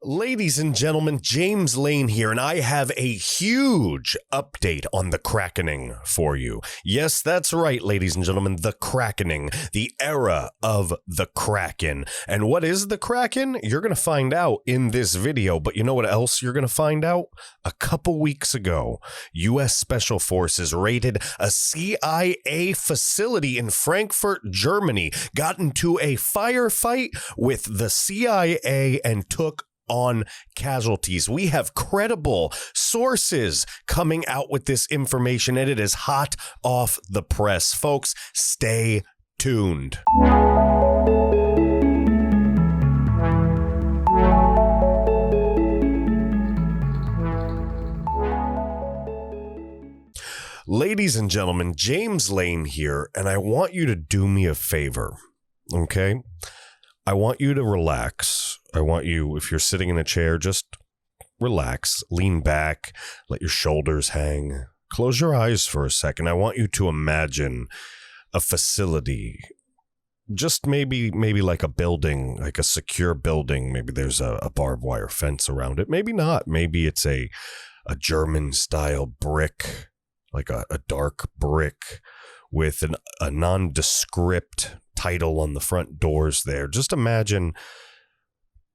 Ladies and gentlemen, James Lane here, and I have a huge update on the Krakening for you. Yes, that's right, ladies and gentlemen, the Krakening, the era of the Kraken. And what is the Kraken? You're going to find out in this video, but you know what else you're going to find out? A couple weeks ago, U.S. Special Forces raided a CIA facility in Frankfurt, Germany, got into a firefight with the CIA and took on casualties. We have credible sources coming out with this information, and it is hot off the press. Folks, stay tuned. Ladies and gentlemen, James Lane here, and I want you to do me a favor, okay? I want you to relax. I want you, if you're sitting in a chair, just relax, lean back, let your shoulders hang, close your eyes for a second. I want you to imagine a facility, just maybe like a building, like a secure building. Maybe there's a barbed wire fence around it. Maybe not. Maybe it's a German-style brick, like a dark brick with a nondescript title on the front doors there. Just imagine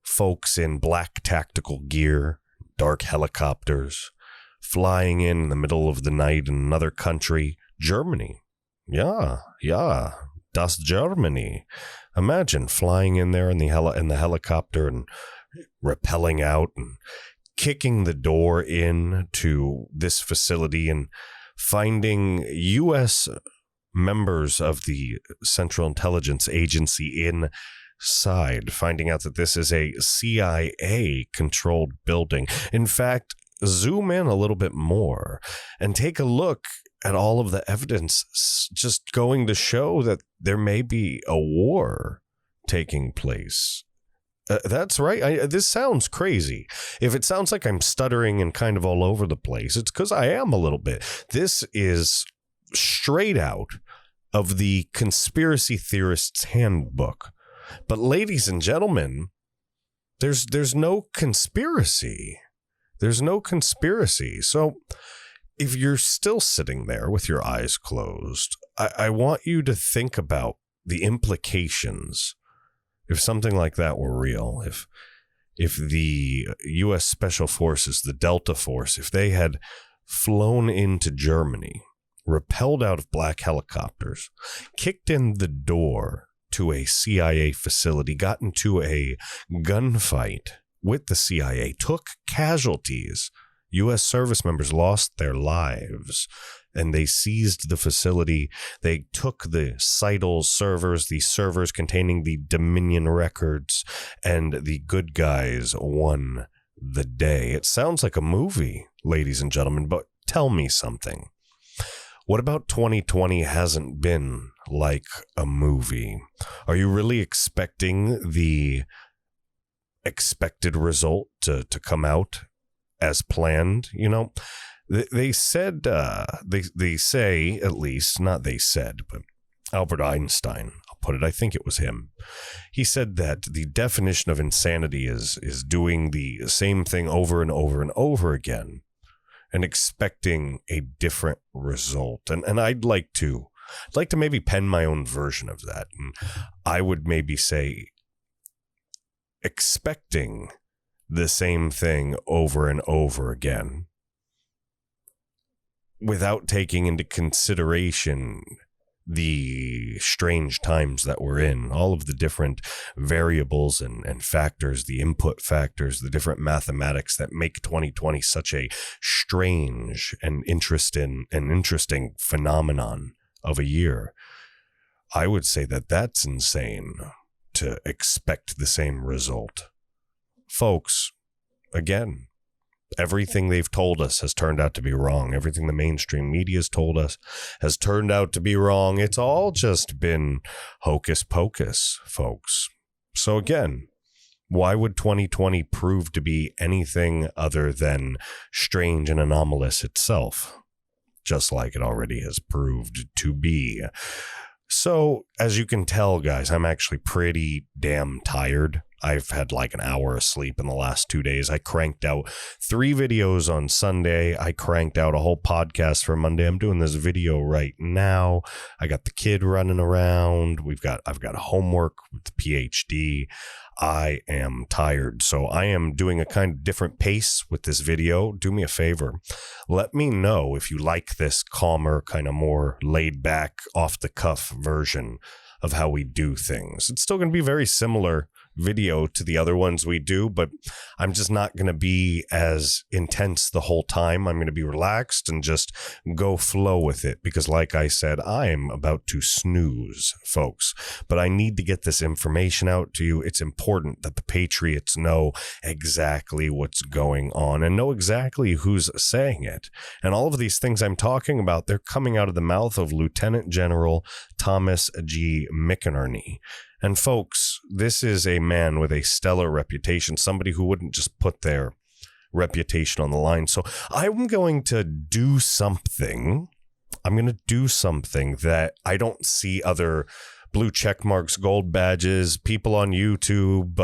folks in black tactical gear, dark helicopters, flying in the middle of the night in another country, Germany. Yeah, das Germany. Imagine flying in there in the helicopter and rappelling out and kicking the door in to this facility and finding U.S. members of the Central Intelligence Agency inside, finding out that this is a CIA-controlled building. In fact, zoom in a little bit more and take a look at all of the evidence just going to show that there may be a war taking place. That's right. This sounds crazy. If it sounds like I'm stuttering and kind of all over the place, it's because I am a little bit. This is straight out of the Conspiracy Theorist's Handbook. But ladies and gentlemen, there's no conspiracy. There's no conspiracy. So if you're still sitting there with your eyes closed, I want you to think about the implications if something like that were real. If the U.S. Special Forces, the Delta Force, if they had flown into Germany, rappelled out of black helicopters, kicked in the door to a CIA facility, got into a gunfight with the CIA, took casualties, U.S. service members lost their lives, and they seized the facility. They took the Scytl servers, the servers containing the Dominion records, and the good guys won the day. It sounds like a movie, ladies and gentlemen, but tell me something. What about 2020 hasn't been like a movie? Are you really expecting the expected result to come out as planned? You know, they said, they say, at least, not they said, but Albert Einstein, I'll put it, I think it was him. He said that the definition of insanity is doing the same thing over and over and over again and expecting a different result. And I'd like to maybe pen my own version of that. And I would maybe say expecting the same thing over and over again without taking into consideration the strange times that we're in, all of the different variables and factors, the input factors, the different mathematics that make 2020 such a strange and interesting phenomenon of a year. I would say that that's insane to expect the same result. Folks, again, everything they've told us has turned out to be wrong. Everything the mainstream media has told us has turned out to be wrong. It's all just been hocus pocus, folks. So again, why would 2020 prove to be anything other than strange and anomalous itself? Just like it already has proved to be. So, as you can tell, guys, I'm actually pretty damn tired. I've had like an hour of sleep in the last 2 days. I cranked out 3 videos on Sunday. I cranked out a whole podcast for Monday. I'm doing this video right now. I got the kid running around. I've got homework with the PhD. I am tired. So I am doing a kind of different pace with this video. Do me a favor. Let me know if you like this calmer, kind of more laid back, off the cuff version of how we do things. It's still going to be very similar video to the other ones we do, but I'm just not going to be as intense the whole time. I'm going to be relaxed and just go flow with it because, like I said, I am about to snooze, folks, but I need to get this information out to you. It's important that the Patriots know exactly what's going on and know exactly who's saying it. And all of these things I'm talking about, they're coming out of the mouth of Lieutenant General Thomas G. McInerney. And folks, this is a man with a stellar reputation, somebody who wouldn't just put their reputation on the line. So I'm going to do something. I'm going to do something that I don't see other blue check marks, gold badges, people on YouTube,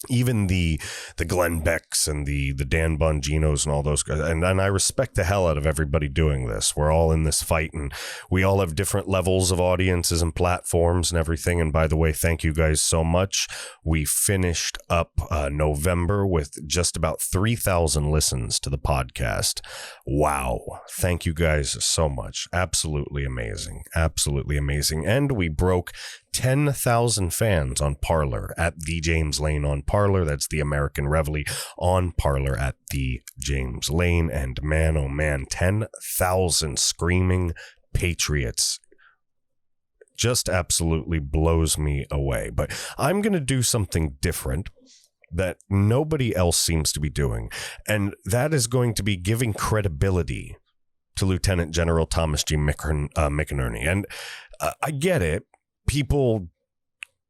even the Glenn Becks and the Dan Bonginos and all those guys. And I respect the hell out of everybody doing this. We're all in this fight and we all have different levels of audiences and platforms and everything. And by the way, thank you guys so much. We finished up November with just about 3,000 listens to the podcast. Wow. Thank you guys so much. Absolutely amazing. Absolutely amazing. And we broke 10,000 fans on Parler at the James Lane on Parler. That's the American Reveille on Parler at the James Lane. And man, oh man, 10,000 screaming Patriots just absolutely blows me away. But I'm going to do something different that nobody else seems to be doing. And that is going to be giving credibility to Lieutenant General Thomas G. McInerney. And I get it. People,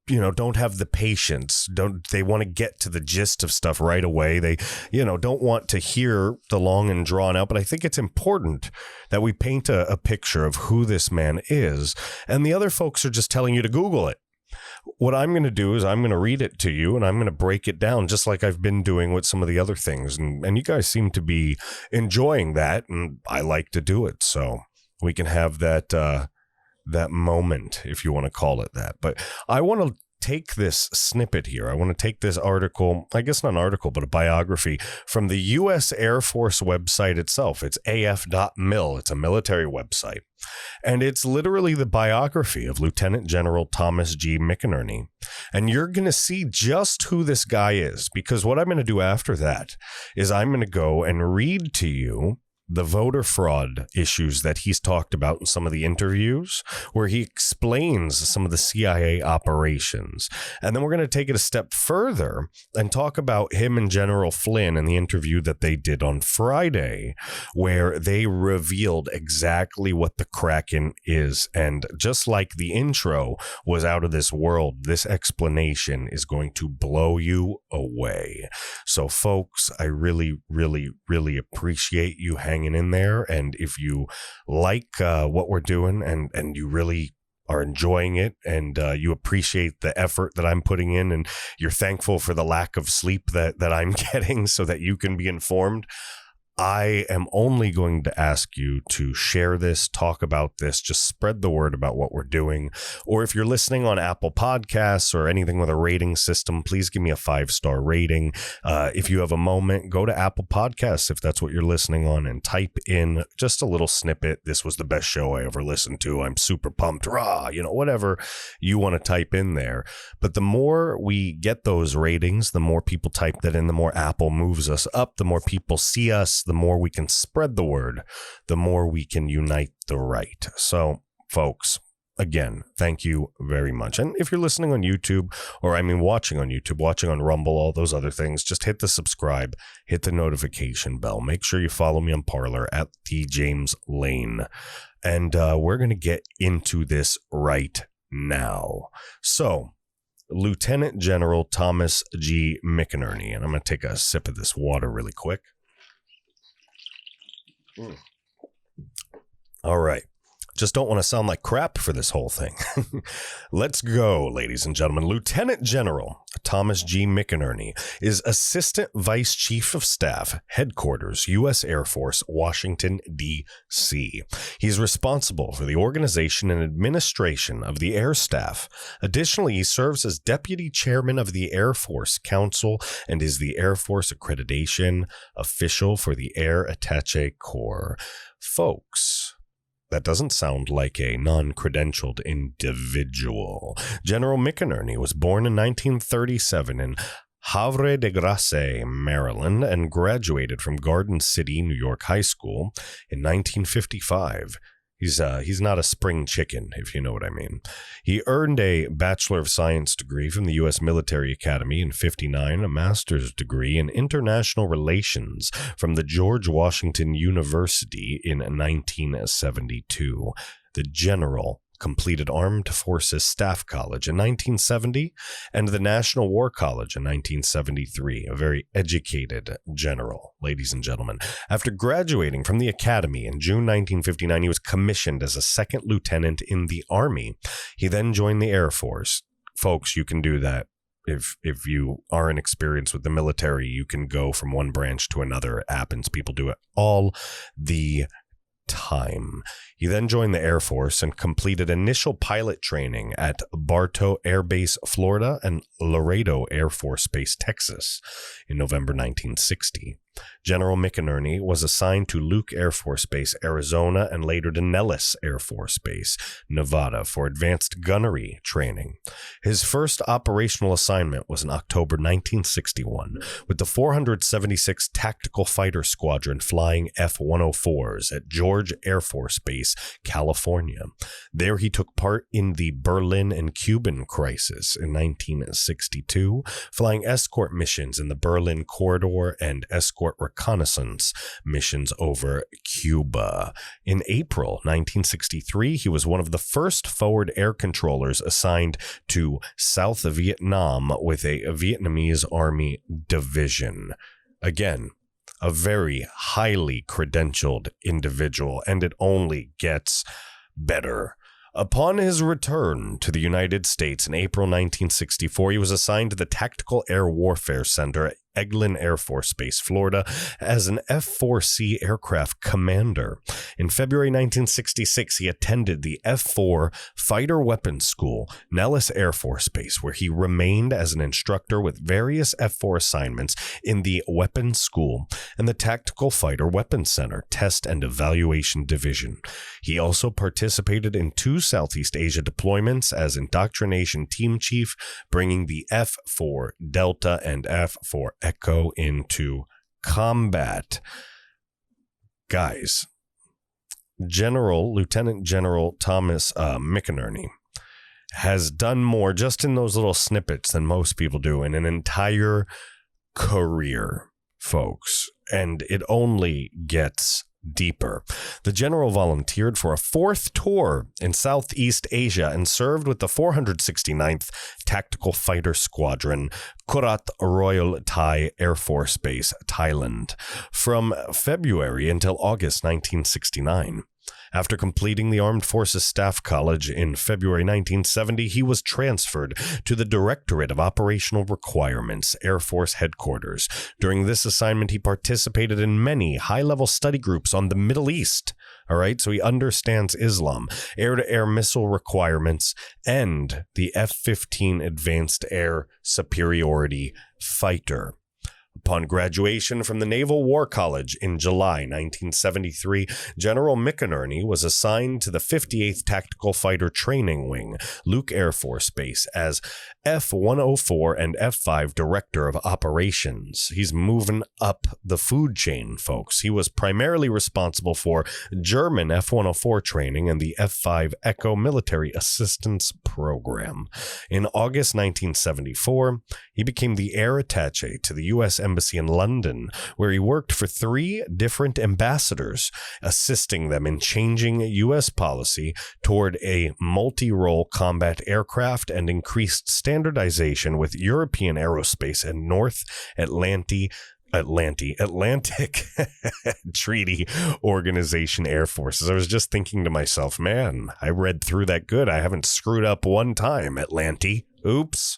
don't have the patience. They want to get to the gist of stuff right away. They, don't want to hear the long and drawn out. But I think it's important that we paint a picture of who this man is. And the other folks are just telling you to Google it. What I'm going to do is I'm going to read it to you and I'm going to break it down just like I've been doing with some of the other things. And you guys seem to be enjoying that. And I like to do it. So we can have that moment, if you want to call it that. But I want to take this snippet here. I want to take this article, I guess not an article, but a biography from the U.S. Air Force website itself. It's af.mil. It's a military website. And it's literally the biography of Lieutenant General Thomas G. McInerney. And you're going to see just who this guy is, because what I'm going to do after that is I'm going to go and read to you the voter fraud issues that he's talked about in some of the interviews where he explains some of the CIA operations. And then we're going to take it a step further and talk about him and General Flynn in the interview that they did on Friday, where they revealed exactly what the Kraken is. And just like the intro was out of this world, this explanation is going to blow you away. So folks, I really, really, really appreciate you hanging in there. And if you like what we're doing and you really are enjoying it and you appreciate the effort that I'm putting in and you're thankful for the lack of sleep that I'm getting so that you can be informed, I am only going to ask you to share this, talk about this, just spread the word about what we're doing. Or if you're listening on Apple Podcasts or anything with a rating system, please give me a 5-star rating. If you have a moment, go to Apple Podcasts, if that's what you're listening on, and type in just a little snippet. This was the best show I ever listened to. I'm super pumped. Rah, whatever you want to type in there. But the more we get those ratings, the more people type that in, the more Apple moves us up, the more people see us, the more we can spread the word, the more we can unite the right. So, folks, again, thank you very much. And if you're listening on YouTube, watching on YouTube, watching on Rumble, all those other things, just hit the subscribe, hit the notification bell. Make sure you follow me on Parler at the James Lane. And we're going to get into this right now. So, Lieutenant General Thomas G. McInerney, and I'm going to take a sip of this water really quick. All right. Just don't want to sound like crap for this whole thing. Let's go, ladies and gentlemen. Lieutenant General Thomas G. McInerney is Assistant Vice Chief of Staff, Headquarters, U.S. Air Force, Washington, D.C. He's responsible for the organization and administration of the Air Staff. Additionally, he serves as Deputy Chairman of the Air Force Council and is the Air Force Accreditation Official for the Air Attaché Corps. Folks, that doesn't sound like a non-credentialed individual. General McInerney was born in 1937 in Havre de Grace, Maryland, and graduated from Garden City, New York High School in 1955. He's not a spring chicken, if you know what I mean. He earned a Bachelor of Science degree from the U.S. Military Academy in 1959, a master's degree in International Relations from the George Washington University in 1972. The General completed Armed Forces Staff College in 1970 and the National War College in 1973. A very educated general, ladies and gentlemen. After graduating from the Academy in June 1959, he was commissioned as a second lieutenant in the Army. He then joined the Air Force. Folks, you can do that. If you aren't experienced with the military, you can go from one branch to another. It happens. People do it all the time. He then joined the Air Force and completed initial pilot training at Bartow Air Base, Florida, and Laredo Air Force Base, Texas, in November 1960. General McInerney was assigned to Luke Air Force Base, Arizona, and later to Nellis Air Force Base, Nevada, for advanced gunnery training. His first operational assignment was in October 1961, with the 476th Tactical Fighter Squadron flying F-104s at George Air Force Base, California. There he took part in the Berlin and Cuban crisis in 1962, flying escort missions in the Berlin Corridor and escort reconnaissance missions over Cuba. In April 1963, he was one of the first forward air controllers assigned to South Vietnam with a Vietnamese Army division. Again, a very highly credentialed individual, and it only gets better. Upon his return to the United States in April 1964, he was assigned to the Tactical Air Warfare Center at Eglin Air Force Base, Florida, as an F-4C aircraft commander. In February 1966, he attended the F-4 Fighter Weapons School, Nellis Air Force Base, where he remained as an instructor with various F-4 assignments in the Weapons School and the Tactical Fighter Weapons Center Test and Evaluation Division. He also participated in 2 Southeast Asia deployments as indoctrination team chief, bringing the F-4 Delta and F-4 Echo into combat. Guys, Lieutenant General Thomas McInerney has done more just in those little snippets than most people do in an entire career, folks. And it only gets deeper. The general volunteered for a 4th tour in Southeast Asia and served with the 469th Tactical Fighter Squadron, Korat Royal Thai Air Force Base, Thailand, from February until August 1969. After completing the Armed Forces Staff College in February 1970, he was transferred to the Directorate of Operational Requirements, Air Force Headquarters. During this assignment, he participated in many high-level study groups on the Middle East. All right, so he understands Islam, air-to-air missile requirements, and the F-15 Advanced Air Superiority Fighter. Upon graduation from the Naval War College in July 1973, General McInerney was assigned to the 58th Tactical Fighter Training Wing, Luke Air Force Base, as F-104 and F-5 Director of Operations. He's moving up the food chain, folks. He was primarily responsible for German F-104 training and the F-5 Echo Military Assistance Program. In August 1974, he became the air attaché to the U.S. Embassy in London, where he worked for 3 different ambassadors, assisting them in changing U.S. policy toward a multi-role combat aircraft and increased standardization with European aerospace and North Atlantic Atlantic Treaty Organization Air Forces. I was just thinking to myself, man, I read through that good. I haven't screwed up one time, Atlantic. Oops.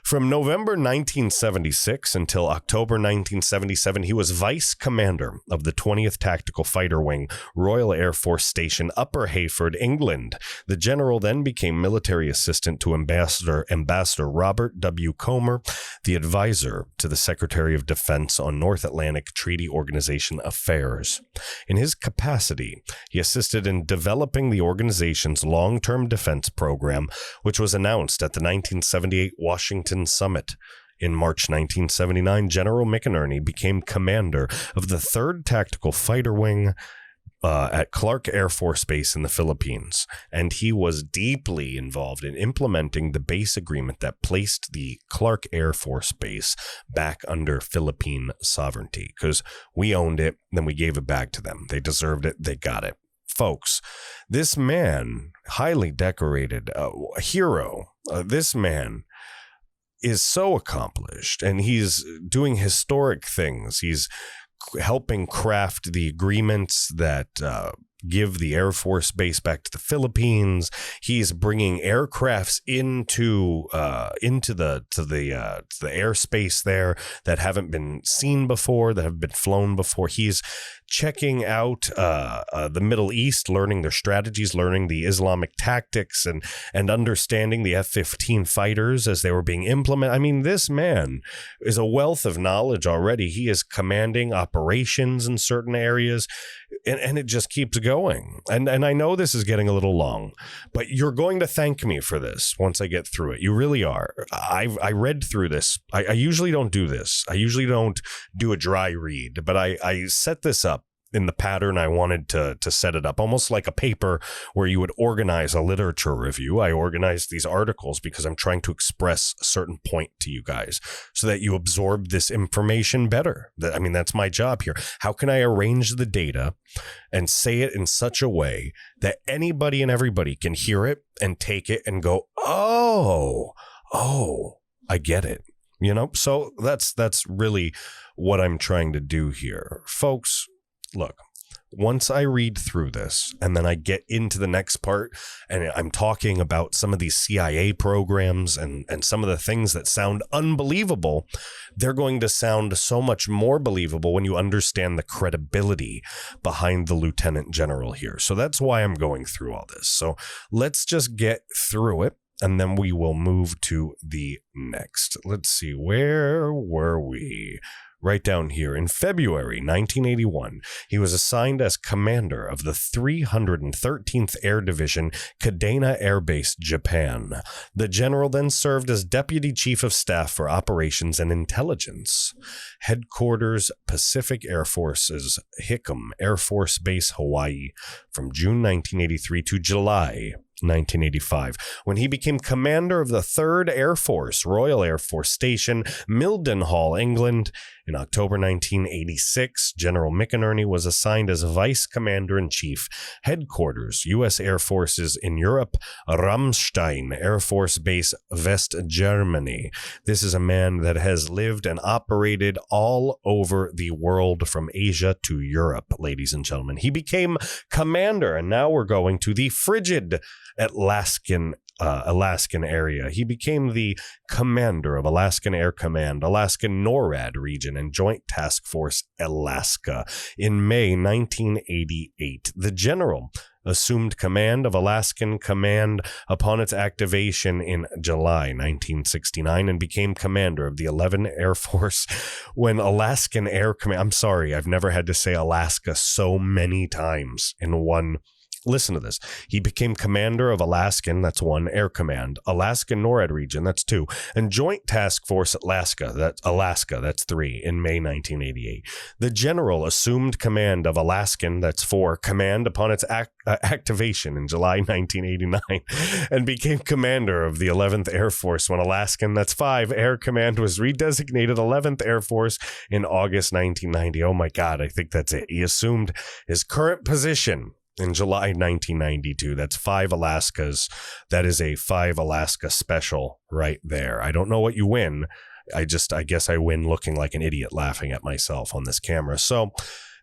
From November 1976 until October 1977, he was vice commander of the 20th Tactical Fighter Wing, Royal Air Force Station, Upper Heyford, England. The general then became military assistant to Ambassador Robert W. Comer, the advisor to the Secretary of Defense on North Atlantic Treaty Organization affairs. In his capacity, he assisted in developing the organization's long-term defense program, which was announced at the 1978 Washington Summit. In March 1979, General McInerney became commander of the 3rd Tactical Fighter Wing at Clark Air Force Base in the Philippines, and he was deeply involved in implementing the base agreement that placed the Clark Air Force Base back under Philippine sovereignty, because we owned it, then we gave it back to them. They deserved it. They got it. Folks, this man, highly decorated, a hero, this man is so accomplished, and he's doing historic things. He's helping craft the agreements that give the Air Force Base back to the Philippines. He's bringing aircrafts into the airspace there that haven't been seen before, that have been flown before. He's checking out the Middle East, learning their strategies, learning the Islamic tactics, and understanding the F-15 fighters as they were being implemented. I mean, this man is a wealth of knowledge already. He is commanding operations in certain areas, and it just keeps going. And I know this is getting a little long, but you're going to thank me for this once I get through it. You really are. I read through this. I usually don't do this. I usually don't do a dry read, but I set this up in the pattern I wanted to set it up, almost like a paper where you would organize a literature review. I organized these articles because I'm trying to express a certain point to you guys so that you absorb this information better. I mean, that's my job here. How can I arrange the data and say it in such a way that anybody and everybody can hear it and take it and go, oh, I get it. You know, so that's really what I'm trying to do here, folks. Look, once I read through this and then I get into the next part and I'm talking about some of these CIA programs and some of the things that sound unbelievable, they're going to sound so much more believable when you understand the credibility behind the lieutenant general here. So that's why I'm going through all this. So let's just get through it, and then we will move to the next. Let's see, where were we? Right down here. In February 1981, he was assigned as commander of the 313th Air Division, Kadena Air Base, Japan. The general then served as Deputy Chief of Staff for Operations and Intelligence. Headquarters, Pacific Air Forces, Hickam Air Force Base, Hawaii, from June 1983 to July 1985, when he became commander of the 3rd Air Force, Royal Air Force Station, Mildenhall, England. In October 1986, General McInerney was assigned as Vice Commander-in-Chief, Headquarters, U.S. Air Forces in Europe, Ramstein Air Force Base, West Germany. This is a man that has lived and operated all over the world from Asia to Europe, ladies and gentlemen. He became commander, and now we're going to the frigid Alaskan area. He became the commander of Alaskan Air Command, Alaskan NORAD region, and Joint Task Force Alaska in May 1988. The general assumed command of Alaskan Command upon its activation in July 1969 and became commander of the 11th Air Force when Alaskan Air Command... I'm sorry, I've never had to say Alaska so many times in one... Listen to this. He became commander of Alaskan, that's 1, Air Command, Alaskan NORAD region, that's 2, and Joint Task Force Alaska, that's 3, in May 1988. The general assumed command of Alaskan, that's 4, command upon its activation in July 1989, and became commander of the 11th Air Force when Alaskan, that's 5, Air Command was redesignated 11th Air Force in August 1990. Oh my God, I think that's it. He assumed his current position in July 1992. That's 5 Alaskas. That is a 5 Alaska special right there. I don't know what you win I guess I win looking like an idiot laughing at myself on this camera. So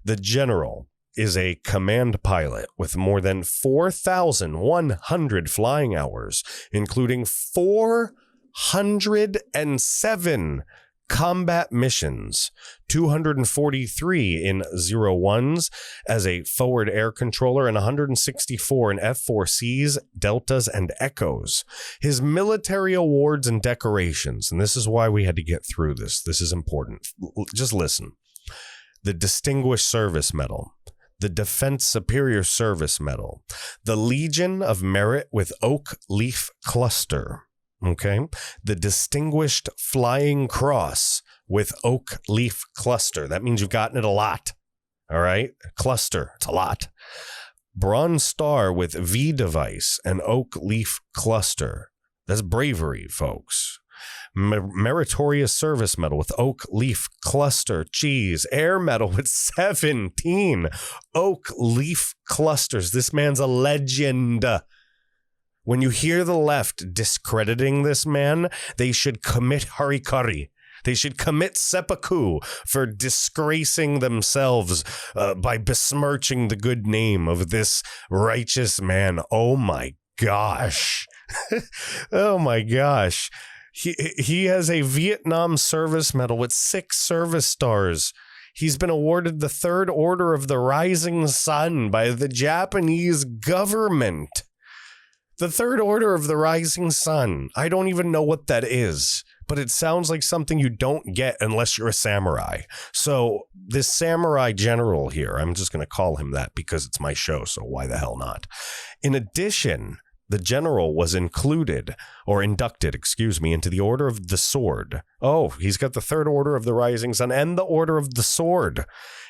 the general is a command pilot with more than 4,100 flying hours, including 407 combat missions, 243 in 01s as a forward air controller, and 164 in F-4Cs, Deltas, and Echoes. His military awards and decorations, and this is why we had to get through this. This is important. Just listen. The Distinguished Service Medal, the Defense Superior Service Medal, the Legion of Merit with Oak Leaf Cluster, okay, the Distinguished Flying Cross with Oak Leaf Cluster. That means you've gotten it a lot, all right? Cluster, it's a lot. Bronze Star with V device and Oak Leaf Cluster. That's bravery, folks. Meritorious Service Medal with Oak Leaf Cluster. Cheese. Air Medal with 17 Oak Leaf Clusters. This man's a legend. When you hear the left discrediting this man, they should commit harikari. They should commit seppuku for disgracing themselves by besmirching the good name of this righteous man. Oh my gosh. Oh my gosh. He has a Vietnam Service Medal with 6 service stars. He's been awarded the Third Order of the Rising Sun by the Japanese government. The Third Order of the Rising Sun. I don't even know what that is, but it sounds like something you don't get unless you're a samurai. So this samurai general here, I'm just going to call him that because it's my show, so why the hell not? In addition, the general was inducted, into the Order of the Sword. Oh, he's got the Third Order of the Rising Sun and the Order of the Sword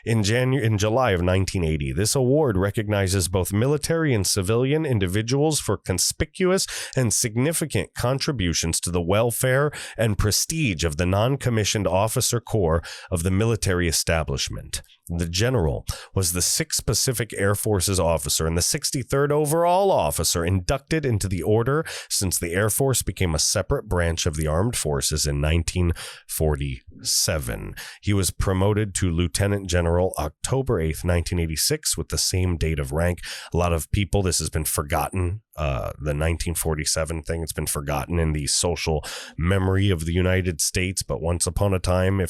in July of 1980. This award recognizes both military and civilian individuals for conspicuous and significant contributions to the welfare and prestige of the non-commissioned officer corps of the military establishment. The general was the 6th Pacific Air Force's officer and the 63rd overall officer inducted into the order since the Air Force became a separate branch of the armed forces in 1947. He was promoted to Lieutenant General October 8th, 1986, with the same date of rank. A lot of people, this has been forgotten. The 1947 thing, it's been forgotten in the social memory of the United States. But once upon a time,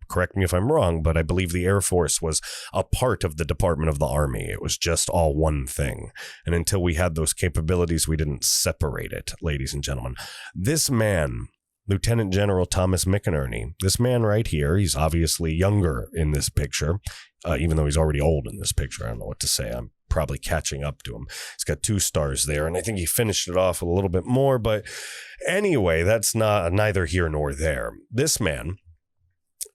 correct me if I'm wrong, but I believe the Air Force was a part of the Department of the Army. It was just all one thing. And until we had those capabilities, we didn't separate it, ladies and gentlemen. This man, Lieutenant General Thomas McInerney, this man right here, he's obviously younger in this picture, even though he's already old in this picture. I don't know what to say. I'm probably catching up to him. He's got 2 stars there, and I think he finished it off with a little bit more. But anyway, that's neither here nor there. This man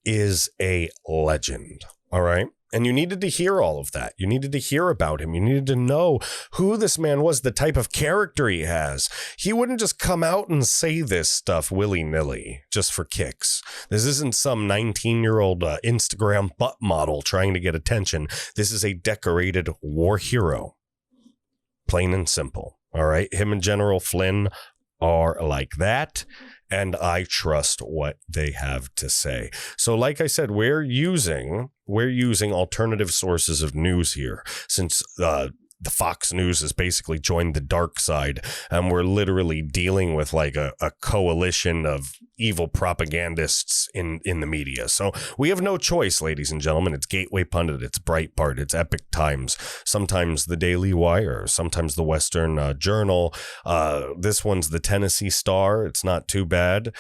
is a legend, all right? And you needed to hear all of that. You needed to hear about him. You needed to know who this man was, the type of character he has. He wouldn't just come out and say this stuff willy-nilly just for kicks. This isn't some 19-year-old Instagram butt model trying to get attention. This is a decorated war hero. Plain and simple, all right? Him and General Flynn are like that, and I trust what they have to say. So like I said, we're using alternative sources of news here, since the Fox News has basically joined the dark side, and we're literally dealing with like a coalition of evil propagandists in the media. So we have no choice, ladies and gentlemen. It's Gateway Pundit, it's Breitbart, it's Epic Times, sometimes the Daily Wire, sometimes the Western Journal. This one's the Tennessee Star. It's not too bad.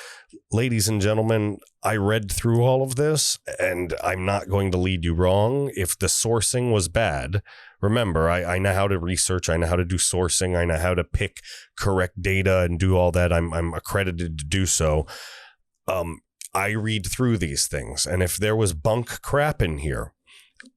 Ladies and gentlemen, I read through all of this, and I'm not going to lead you wrong. If the sourcing was bad, remember, I know how to research. I know how to do sourcing. I know how to pick correct data and do all that. I'm accredited to do so. I read through these things, and if there was bunk crap in here,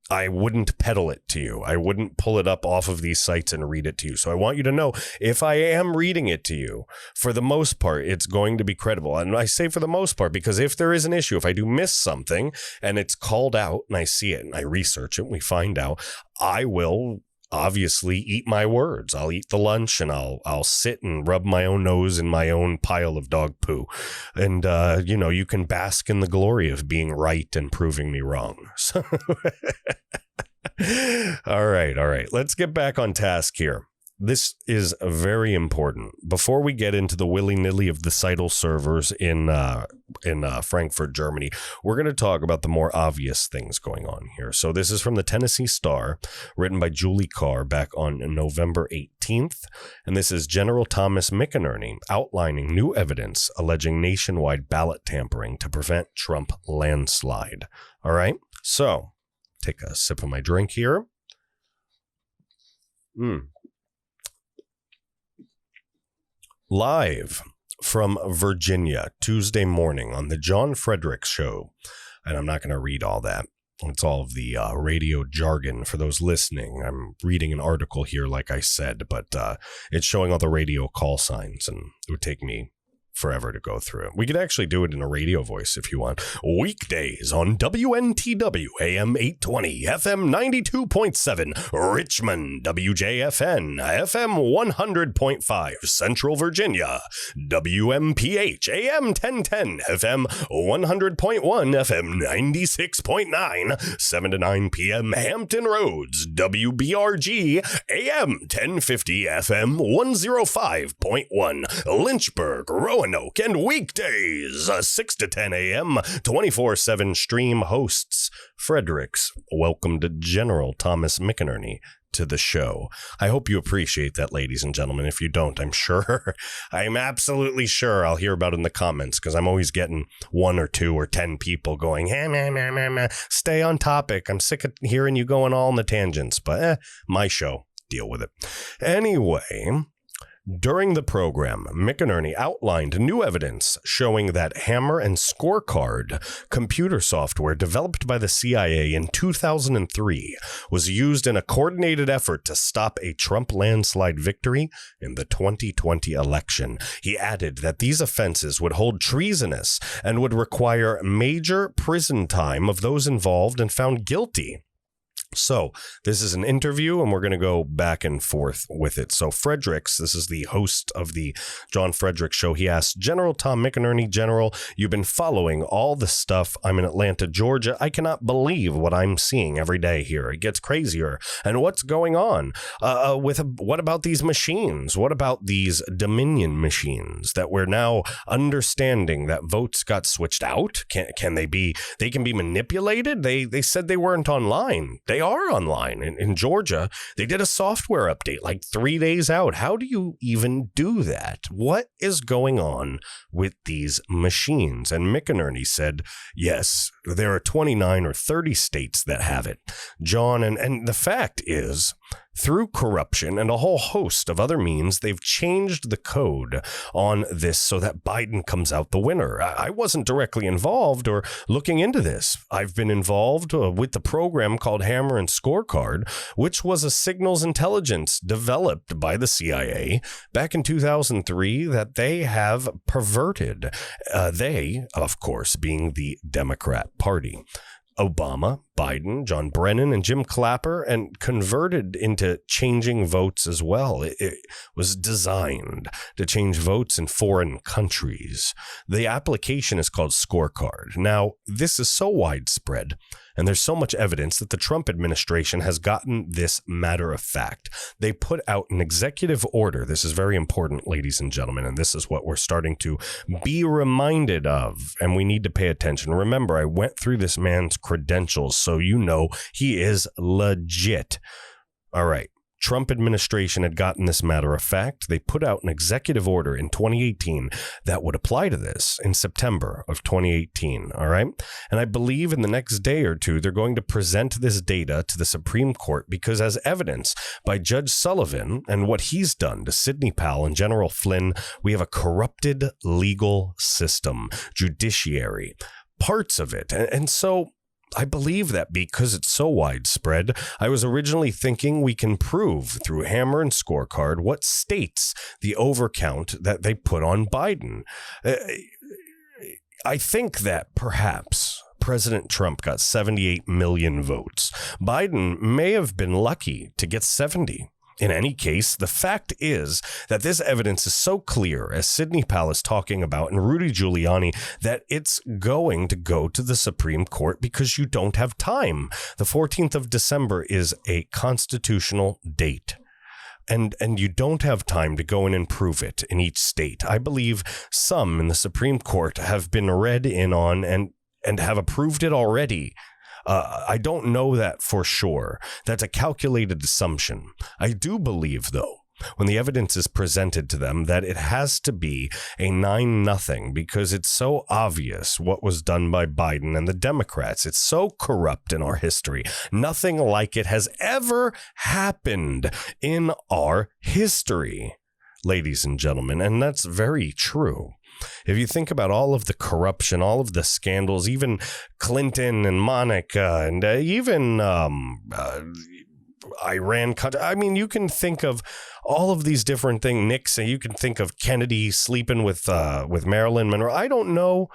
I wouldn't peddle it to you. I wouldn't pull it up off of these sites and read it to you. So I want you to know, if I am reading it to you, for the most part, it's going to be credible. And I say for the most part, because if there is an issue, if I do miss something and it's called out and I see it and I research it and we find out, I will obviously eat my words. I'll eat the lunch and I'll sit and rub my own nose in my own pile of dog poo. And, you can bask in the glory of being right and proving me wrong. So all right. Let's get back on task here. This is very important. Before we get into the willy-nilly of the Scytl servers in Frankfurt, Germany, we're going to talk about the more obvious things going on here. So this is from the Tennessee Star, written by Julie Carr back on November 18th. And this is General Thomas McInerney outlining new evidence alleging nationwide ballot tampering to prevent Trump landslide. All right. So take a sip of my drink here. Live from Virginia, Tuesday morning on the John Fredericks show. And I'm not going to read all that. It's all of the radio jargon for those listening. I'm reading an article here, like I said, but it's showing all the radio call signs, and it would take me forever to go through it. We could actually do it in a radio voice if you want. Weekdays on WNTW AM 820, FM 92.7, Richmond, WJFN, FM 100.5, Central Virginia, WMPH, AM 1010, FM 100.1, FM 96.9, 7 to 9 p.m. Hampton Roads, WBRG, AM 1050, FM 105.1, Lynchburg, Roanoke, and weekdays 6 to 10 a.m. 24/7 stream hosts Fredericks. Welcome to General Thomas McInerney to the show. I hope you appreciate that, ladies and gentlemen. If you don't, I'm absolutely sure I'll hear about it in the comments, because I'm always getting 1 or 2 or 10 people going, hey, stay on topic. I'm sick of hearing you going all on the tangents, but my show, deal with it. Anyway, during the program, McInerney outlined new evidence showing that Hammer and Scorecard computer software developed by the CIA in 2003 was used in a coordinated effort to stop a Trump landslide victory in the 2020 election. He added that these offenses would hold treasonous and would require major prison time of those involved and found guilty. So this is an interview, and we're going to go back and forth with it. So Fredericks, this is the host of the John Fredericks show. He asked, General Tom McInerney, General, you've been following all the stuff. I'm in Atlanta, Georgia. I cannot believe what I'm seeing every day here. It gets crazier. And what's going on? What about these machines? What about these Dominion machines that we're now understanding that votes got switched out? They can be manipulated? They said they weren't online. They are online in Georgia. They did a software update like 3 days out. How do you even do that? What is going on with these machines? And McInerney said, yes, there are 29 or 30 states that have it, John. And the fact is, through corruption and a whole host of other means, they've changed the code on this so that Biden comes out the winner. I wasn't directly involved or looking into this. I've been involved with the program called Hammer and Scorecard, which was a signals intelligence developed by the CIA back in 2003 that they have perverted. They, of course, being the Democrat Party. Obama, Biden, John Brennan, and Jim Clapper, and converted into changing votes as well. It was designed to change votes in foreign countries. The application is called Scorecard. Now, this is so widespread, and there's so much evidence that the Trump administration has gotten this matter of fact. They put out an executive order. This is very important, ladies and gentlemen, and this is what we're starting to be reminded of, and we need to pay attention. Remember, I went through this man's credentials, so you know he is legit. All right. Trump administration had gotten this matter of fact. They put out an executive order in 2018 that would apply to this in September of 2018. All right. And I believe in the next day or two, they're going to present this data to the Supreme Court because as evidence by Judge Sullivan and what he's done to Sidney Powell and General Flynn, we have a corrupted legal system, judiciary, parts of it. And so I believe that because it's so widespread, I was originally thinking we can prove through Hammer and Scorecard what states the overcount that they put on Biden. I think that perhaps President Trump got 78 million votes. Biden may have been lucky to get 70. In any case, the fact is that this evidence is so clear, as Sidney Powell is talking about and Rudy Giuliani, that it's going to go to the Supreme Court because you don't have time. The 14th of December is a constitutional date. And you don't have time to go in and prove it in each state. I believe some in the Supreme Court have been read in on and have approved it already. I don't know that for sure. That's a calculated assumption. I do believe, though, when the evidence is presented to them, that it has to be a 9-0 because it's so obvious what was done by Biden and the Democrats. It's so corrupt in our history. Nothing like it has ever happened in our history, ladies and gentlemen, and that's very true. If you think about all of the corruption, all of the scandals, even Clinton and Monica and even Iran, I mean, you can think of all of these different things. Nixon, you can think of Kennedy sleeping with Marilyn Monroe. I don't know.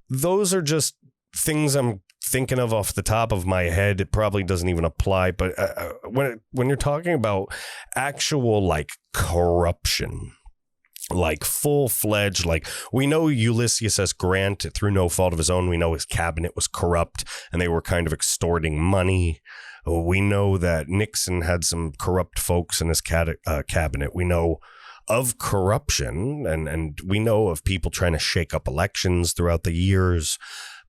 Those are just things I'm thinking of off the top of my head. It probably doesn't even apply. But when you're talking about actual like corruption, like full-fledged, like we know Ulysses S. Grant, through no fault of his own, we know his cabinet was corrupt and they were kind of extorting money. We know that Nixon had some corrupt folks in his cabinet. We know of corruption and we know of people trying to shake up elections throughout the years.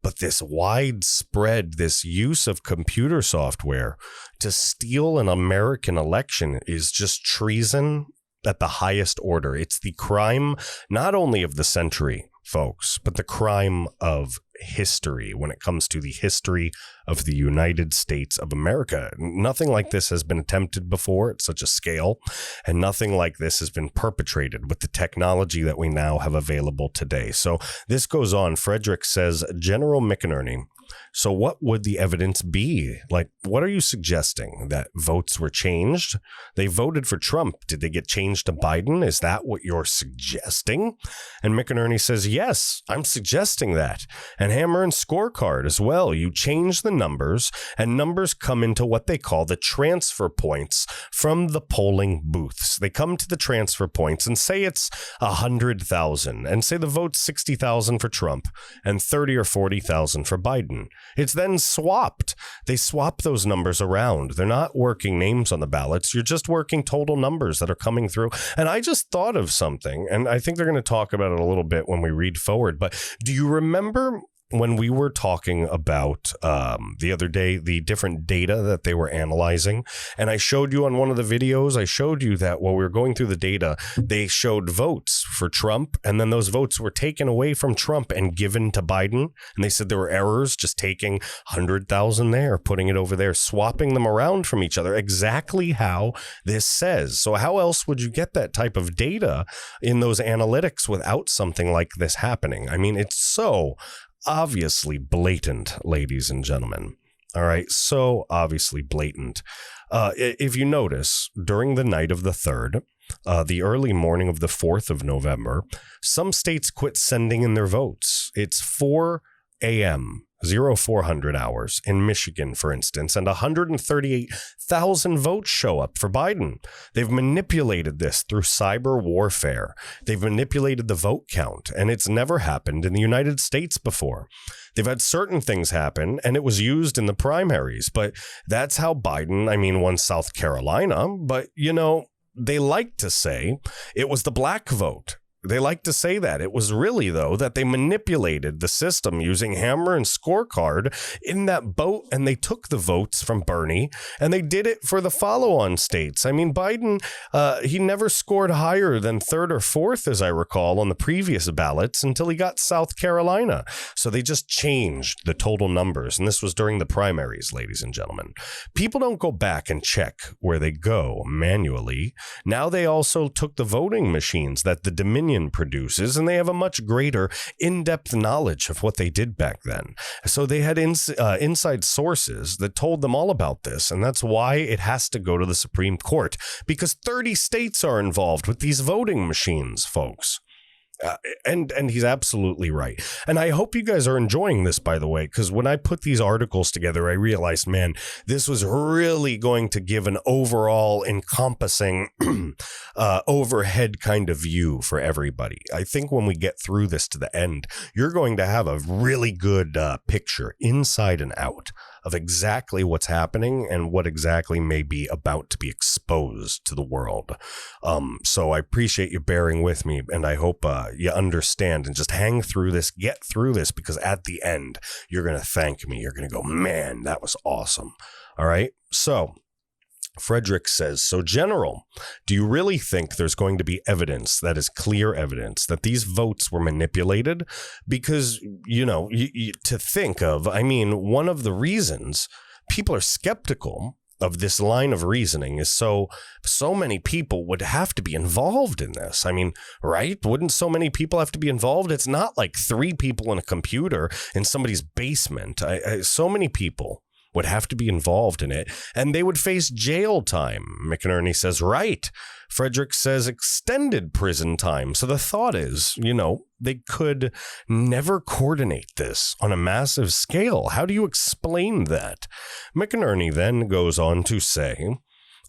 But this widespread, this use of computer software to steal an American election is just treason at the highest order. It's the crime not only of the century, folks, but the crime of history when it comes to the history of the United States of America. Nothing like this has been attempted before at such a scale, and nothing like this has been perpetrated with the technology that we now have available today. So this goes on. Fredericks says, General McInerney, so what would the evidence be? Like, what are you suggesting? That votes were changed? They voted for Trump. Did they get changed to Biden? Is that what you're suggesting? And McInerney says, yes, I'm suggesting that. And Hammer and Scorecard as well. You change the numbers, and numbers come into what they call the transfer points from the polling booths. They come to the transfer points and say it's 100,000, and say the vote's 60,000 for Trump and 30 or 40,000 for Biden. It's then swapped. They swap those numbers around. They're not working names on the ballots. You're just working total numbers that are coming through. And I just thought of something, and I think they're going to talk about it a little bit when we read forward. But do you remember when we were talking about the other day, the different data that they were analyzing? And I showed you on one of the videos, I showed you that while we were going through the data, they showed votes for Trump, and then those votes were taken away from Trump and given to Biden. And they said there were errors, just taking 100,000 there, putting it over there, swapping them around from each other, exactly how this says. So how else would you get that type of data in those analytics without something like this happening? I mean, it's so obviously blatant, ladies and gentlemen. All right, so obviously blatant. If you notice, during the night of the 3rd, the early morning of the 4th of November, some states quit sending in their votes. It's 4 a.m., 0400 hours in Michigan, for instance, and 138,000 votes show up for Biden. They've manipulated this through cyber warfare. They've manipulated the vote count, and it's never happened in the United States before. They've had certain things happen, and it was used in the primaries, but that's how Biden, won South Carolina. But, they like to say it was the black vote. They like to say that. It was really, though, that they manipulated the system using Hammer and Scorecard in that vote, and they took the votes from Bernie, and they did it for the follow-on states. Biden, he never scored higher than 3rd or 4th, as I recall, on the previous ballots until he got South Carolina. So they just changed the total numbers, and this was during the primaries, ladies and gentlemen. People don't go back and check where they go manually. Now they also took the voting machines that the Dominion produces, and they have a much greater in-depth knowledge of what they did back then. So they had inside sources that told them all about this, and that's why it has to go to the Supreme Court, because 30 states are involved with these voting machines, folks. And he's absolutely right. And I hope you guys are enjoying this, by the way, because when I put these articles together, I realized, man, this was really going to give an overall encompassing overhead kind of view for everybody. I think when we get through this to the end, you're going to have a really good picture inside and out of exactly what's happening and what exactly may be about to be exposed to the world. So I appreciate you bearing with me, and I hope you understand and just hang through this, get through this, because at the end, you're going to thank me. You're going to go, man, that was awesome. All right. So Fredericks says, so General, do you really think there's going to be evidence that is clear evidence that these votes were manipulated? Because, to think of, one of the reasons people are skeptical of this line of reasoning is so many people would have to be involved in this. Right? Wouldn't so many people have to be involved? It's not like 3 people in a computer in somebody's basement. So many people would have to be involved in it, and they would face jail time. McInerney says, right. Fredericks says extended prison time. So the thought is, they could never coordinate this on a massive scale. How do you explain that? McInerney then goes on to say,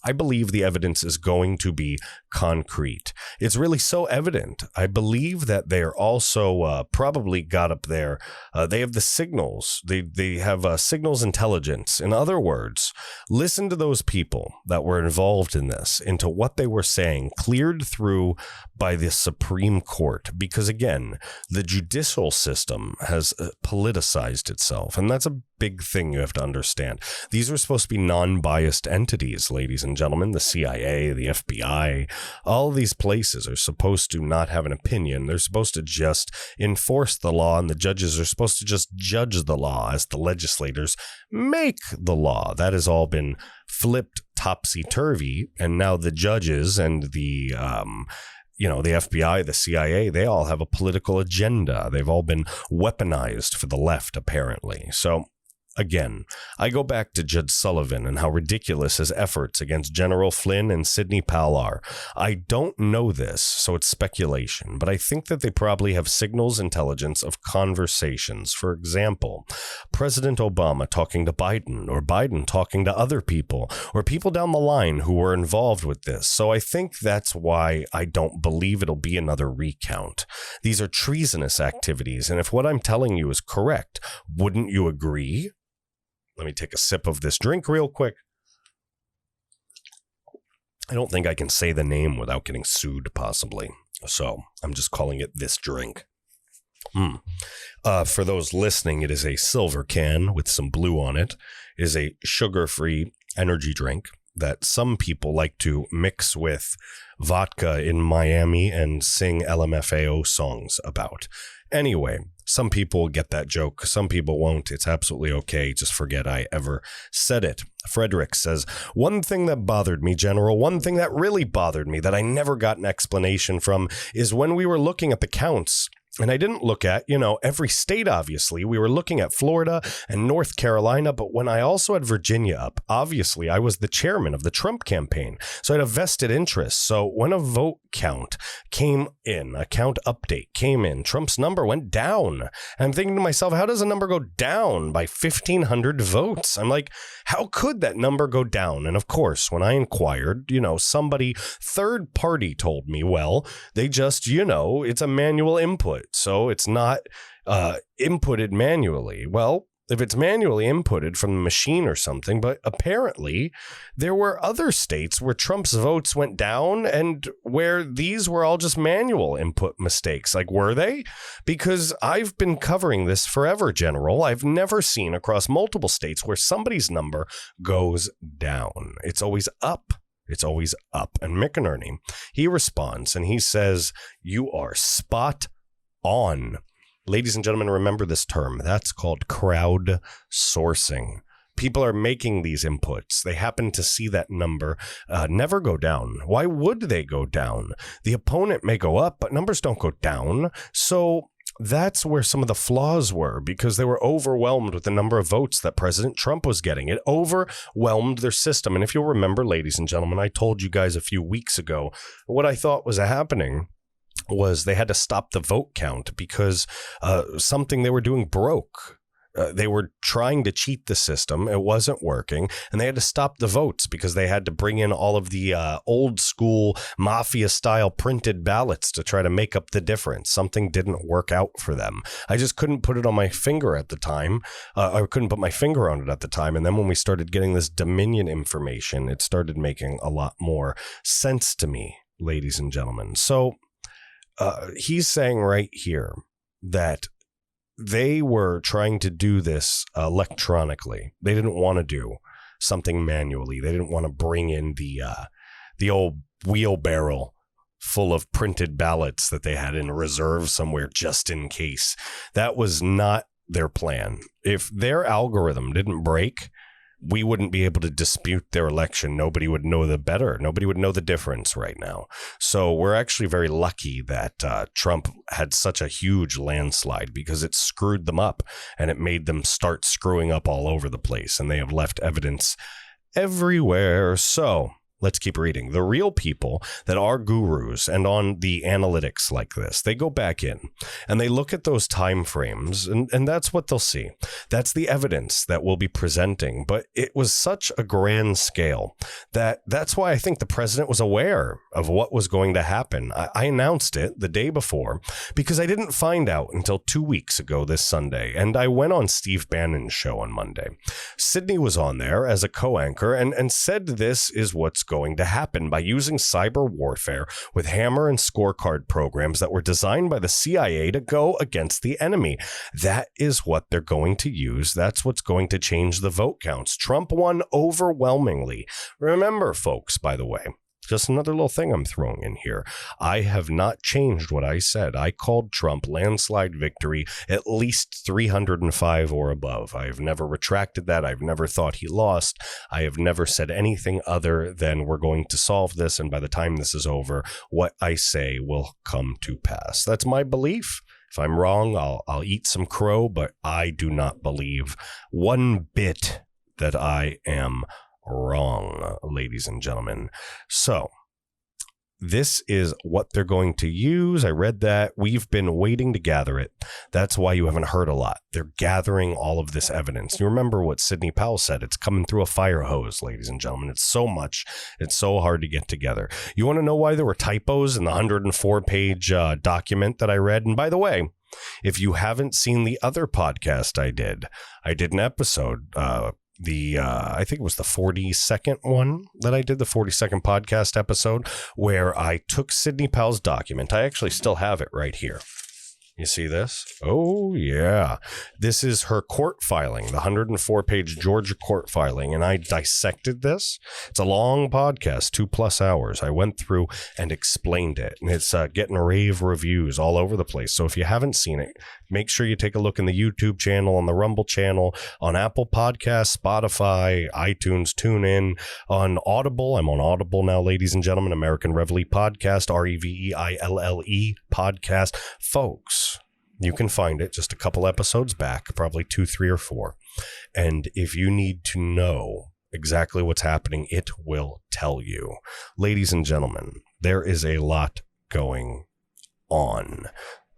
I believe the evidence is going to be concrete. It's really so evident. I believe that they are also probably got up there. They have the signals. They have signals intelligence. In other words, listen to those people that were involved in this, into what they were saying, cleared through by the Supreme Court. Because again, the judicial system has politicized itself. And that's a big thing you have to understand. These are supposed to be non-biased entities, ladies and gentlemen. The CIA, the FBI, all of these places are supposed to not have an opinion. They're supposed to just enforce the law, and the judges are supposed to just judge the law as the legislators make the law. That has all been flipped topsy-turvy, and now the judges and the FBI, the CIA, they all have a political agenda. They've all been weaponized for the left, apparently. So again, I go back to Judge Sullivan and how ridiculous his efforts against General Flynn and Sidney Powell are. I don't know this, so it's speculation, but I think that they probably have signals intelligence of conversations. For example, President Obama talking to Biden, or Biden talking to other people, or people down the line who were involved with this. So I think that's why I don't believe it'll be another recount. These are treasonous activities, and if what I'm telling you is correct, wouldn't you agree? Let me take a sip of this drink real quick. I don't think I can say the name without getting sued, possibly. So I'm just calling it this drink. For those listening, it is a silver can with some blue on it. It is a sugar-free energy drink that some people like to mix with vodka in Miami and sing LMFAO songs about. Anyway, some people get that joke. Some people won't. It's absolutely okay. Just forget I ever said it. Fredericks says, one thing that bothered me, General, one thing that really bothered me that I never got an explanation from is when we were looking at the counts. And I didn't look at, every state, obviously. We were looking at Florida and North Carolina, but when I also had Virginia up, obviously I was the chairman of the Trump campaign. So I had a vested interest. So when a vote count came in, a count update came in, Trump's number went down. And I'm thinking to myself, how does a number go down by 1,500 votes? I'm like, how could that number go down? And of course, when I inquired, somebody third party told me, well, they just, it's a manual input. So it's not inputted manually. Well, if it's manually inputted from the machine or something, but apparently there were other states where Trump's votes went down and where these were all just manual input mistakes. Like, were they? Because I've been covering this forever, General. I've never seen across multiple states where somebody's number goes down. It's always up. It's always up. And McInerney, he responds and he says, you are spot on. Ladies and gentlemen, remember this term. That's called crowd sourcing. People are making these inputs. They happen to see that number never go down. Why would they go down? The opponent may go up, but numbers don't go down. So that's where some of the flaws were, because they were overwhelmed with the number of votes that President Trump was getting. It overwhelmed their system. And if you'll remember, ladies and gentlemen, I told you guys a few weeks ago what I thought was happening. was they had to stop the vote count because something they were doing broke. They were trying to cheat the system. It wasn't working. And they had to stop the votes because they had to bring in all of the old school mafia style printed ballots to try to make up the difference. Something didn't work out for them. I just couldn't put it on my finger at the time. I couldn't put my finger on it at the time. And then when we started getting this Dominion information, it started making a lot more sense to me, ladies and gentlemen. So he's saying right here that they were trying to do this electronically. They didn't want to do something manually. They didn't want to bring in the old wheelbarrow full of printed ballots that they had in reserve somewhere just in case. That was not their plan. If their algorithm didn't break, we wouldn't be able to dispute their election. Nobody would know the better. Nobody would know the difference right now. So we're actually very lucky that Trump had such a huge landslide because it screwed them up and it made them start screwing up all over the place. And they have left evidence everywhere. So let's keep reading. The real people that are gurus and on the analytics like this, they go back in and they look at those time frames and that's what they'll see. That's the evidence that we'll be presenting. But it was such a grand scale that's why I think the president was aware of what was going to happen. I announced it the day before because I didn't find out until 2 weeks ago this Sunday. And I went on Steve Bannon's show on Monday. Sydney was on there as a co-anchor and said this is what's going to happen by using cyber warfare with hammer and scorecard programs that were designed by the CIA to go against the enemy. That is what they're going to use. That's what's going to change the vote counts. Trump won overwhelmingly. Remember, folks, by the way, just another little thing I'm throwing in here. I have not changed what I said. I called Trump landslide victory at least 305 or above. I have never retracted that. I've never thought he lost. I have never said anything other than we're going to solve this. And by the time this is over, what I say will come to pass. That's my belief. If I'm wrong, I'll eat some crow, but I do not believe one bit that I am wrong, ladies and gentlemen. So this is what they're going to use. I read that. We've been waiting to gather it. That's why you haven't heard a lot. They're gathering all of this evidence. You remember what Sidney Powell said. It's coming through a fire hose, ladies and gentlemen. It's so much. It's so hard to get together. You want to know why there were typos in the 104-page document that I read? And by the way, if you haven't seen the other podcast I did an episode, I think it was the 42nd one that I did, the 42nd podcast episode, where I took Sidney Powell's document. I actually still have it right here. You see this? Oh, yeah. This is her court filing, the 104-page Georgia court filing, and I dissected this. It's a long podcast, 2+ hours. I went through and explained it, and it's getting rave reviews all over the place. So if you haven't seen it, make sure you take a look in the YouTube channel, on the Rumble channel, on Apple Podcasts, Spotify, iTunes, TuneIn, on Audible. I'm on Audible now, ladies and gentlemen. American Reveille Podcast, REVEILLE Podcast. Folks, you can find it just a couple episodes back, probably 2, 3, or 4. And if you need to know exactly what's happening, it will tell you. Ladies and gentlemen, there is a lot going on.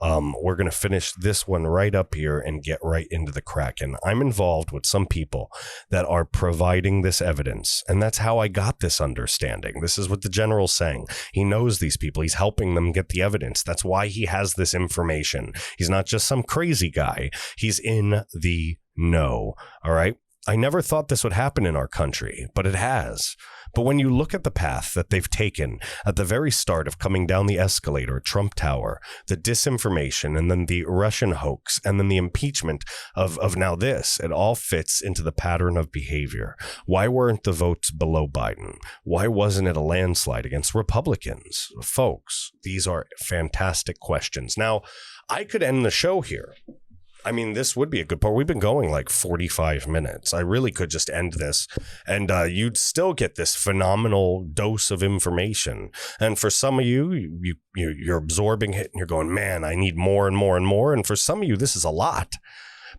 We're going to finish this one right up here and get right into the Kraken. I'm involved with some people that are providing this evidence, and that's how I got this understanding. This is what the general's saying. He knows these people. He's helping them get the evidence. That's why he has this information. He's not just some crazy guy. He's in the know. All right. I never thought this would happen in our country, but it has. But when you look at the path that they've taken at the very start of coming down the escalator at Trump Tower, the disinformation, and then the Russian hoax, and then the impeachment of now this, it all fits into the pattern of behavior. Why weren't the votes below Biden? Why wasn't it a landslide against Republicans? Folks, these are fantastic questions. Now, I could end the show here. I mean, this would be a good part. We've been going like 45 minutes. I really could just end this and you'd still get this phenomenal dose of information. And for some of you're absorbing it and you're going, man, I need more and more and more. And for some of you, this is a lot.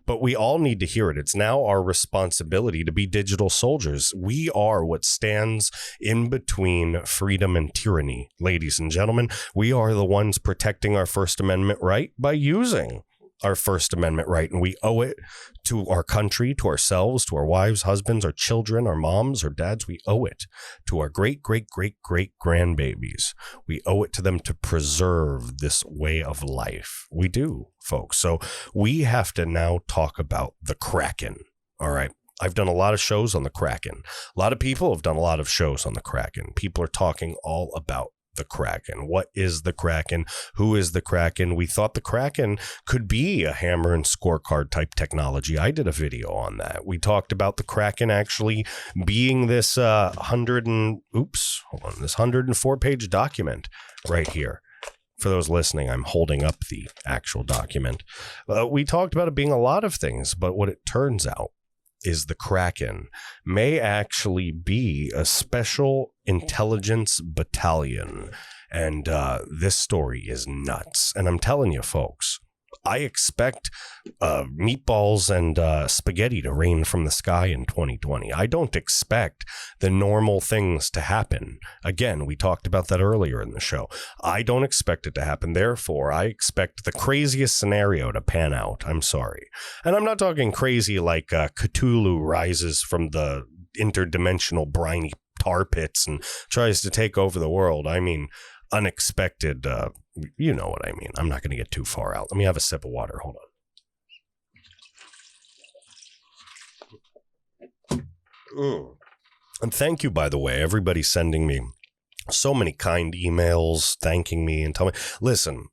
but we all need to hear it. It's now our responsibility to be digital soldiers. We are what stands in between freedom and tyranny, ladies and gentlemen. We are the ones protecting our First Amendment right by using our First Amendment right, and we owe it to our country, to ourselves, to our wives, husbands, our children, our moms, our dads. We owe it to our great, great, great, great grandbabies. We owe it to them to preserve this way of life. We do, folks. So we have to now talk about the Kraken. All right. I've done a lot of shows on the Kraken. A lot of people have done a lot of shows on the Kraken. People are talking all about the Kraken. What is the Kraken? Who is the Kraken? We thought the Kraken could be a hammer and scorecard type technology. I did a video on that. We talked about the Kraken actually being this 104-page document right here. For those listening, I'm holding up the actual document. We talked about it being a lot of things, but what it turns out is the Kraken may actually be a Special Intelligence Battalion. And this story is nuts. And I'm telling you, folks, I expect meatballs and spaghetti to rain from the sky in 2020. I don't expect the normal things to happen. Again, we talked about that earlier in the show. I don't expect it to happen. Therefore, I expect the craziest scenario to pan out. I'm sorry. And I'm not talking crazy like Cthulhu rises from the interdimensional briny tar pits and tries to take over the world. I mean, unexpected, you know what I mean. I'm not going to get too far out. Let me have a sip of water. Hold on. And thank you, by the way, everybody sending me so many kind emails, thanking me and telling me, listen,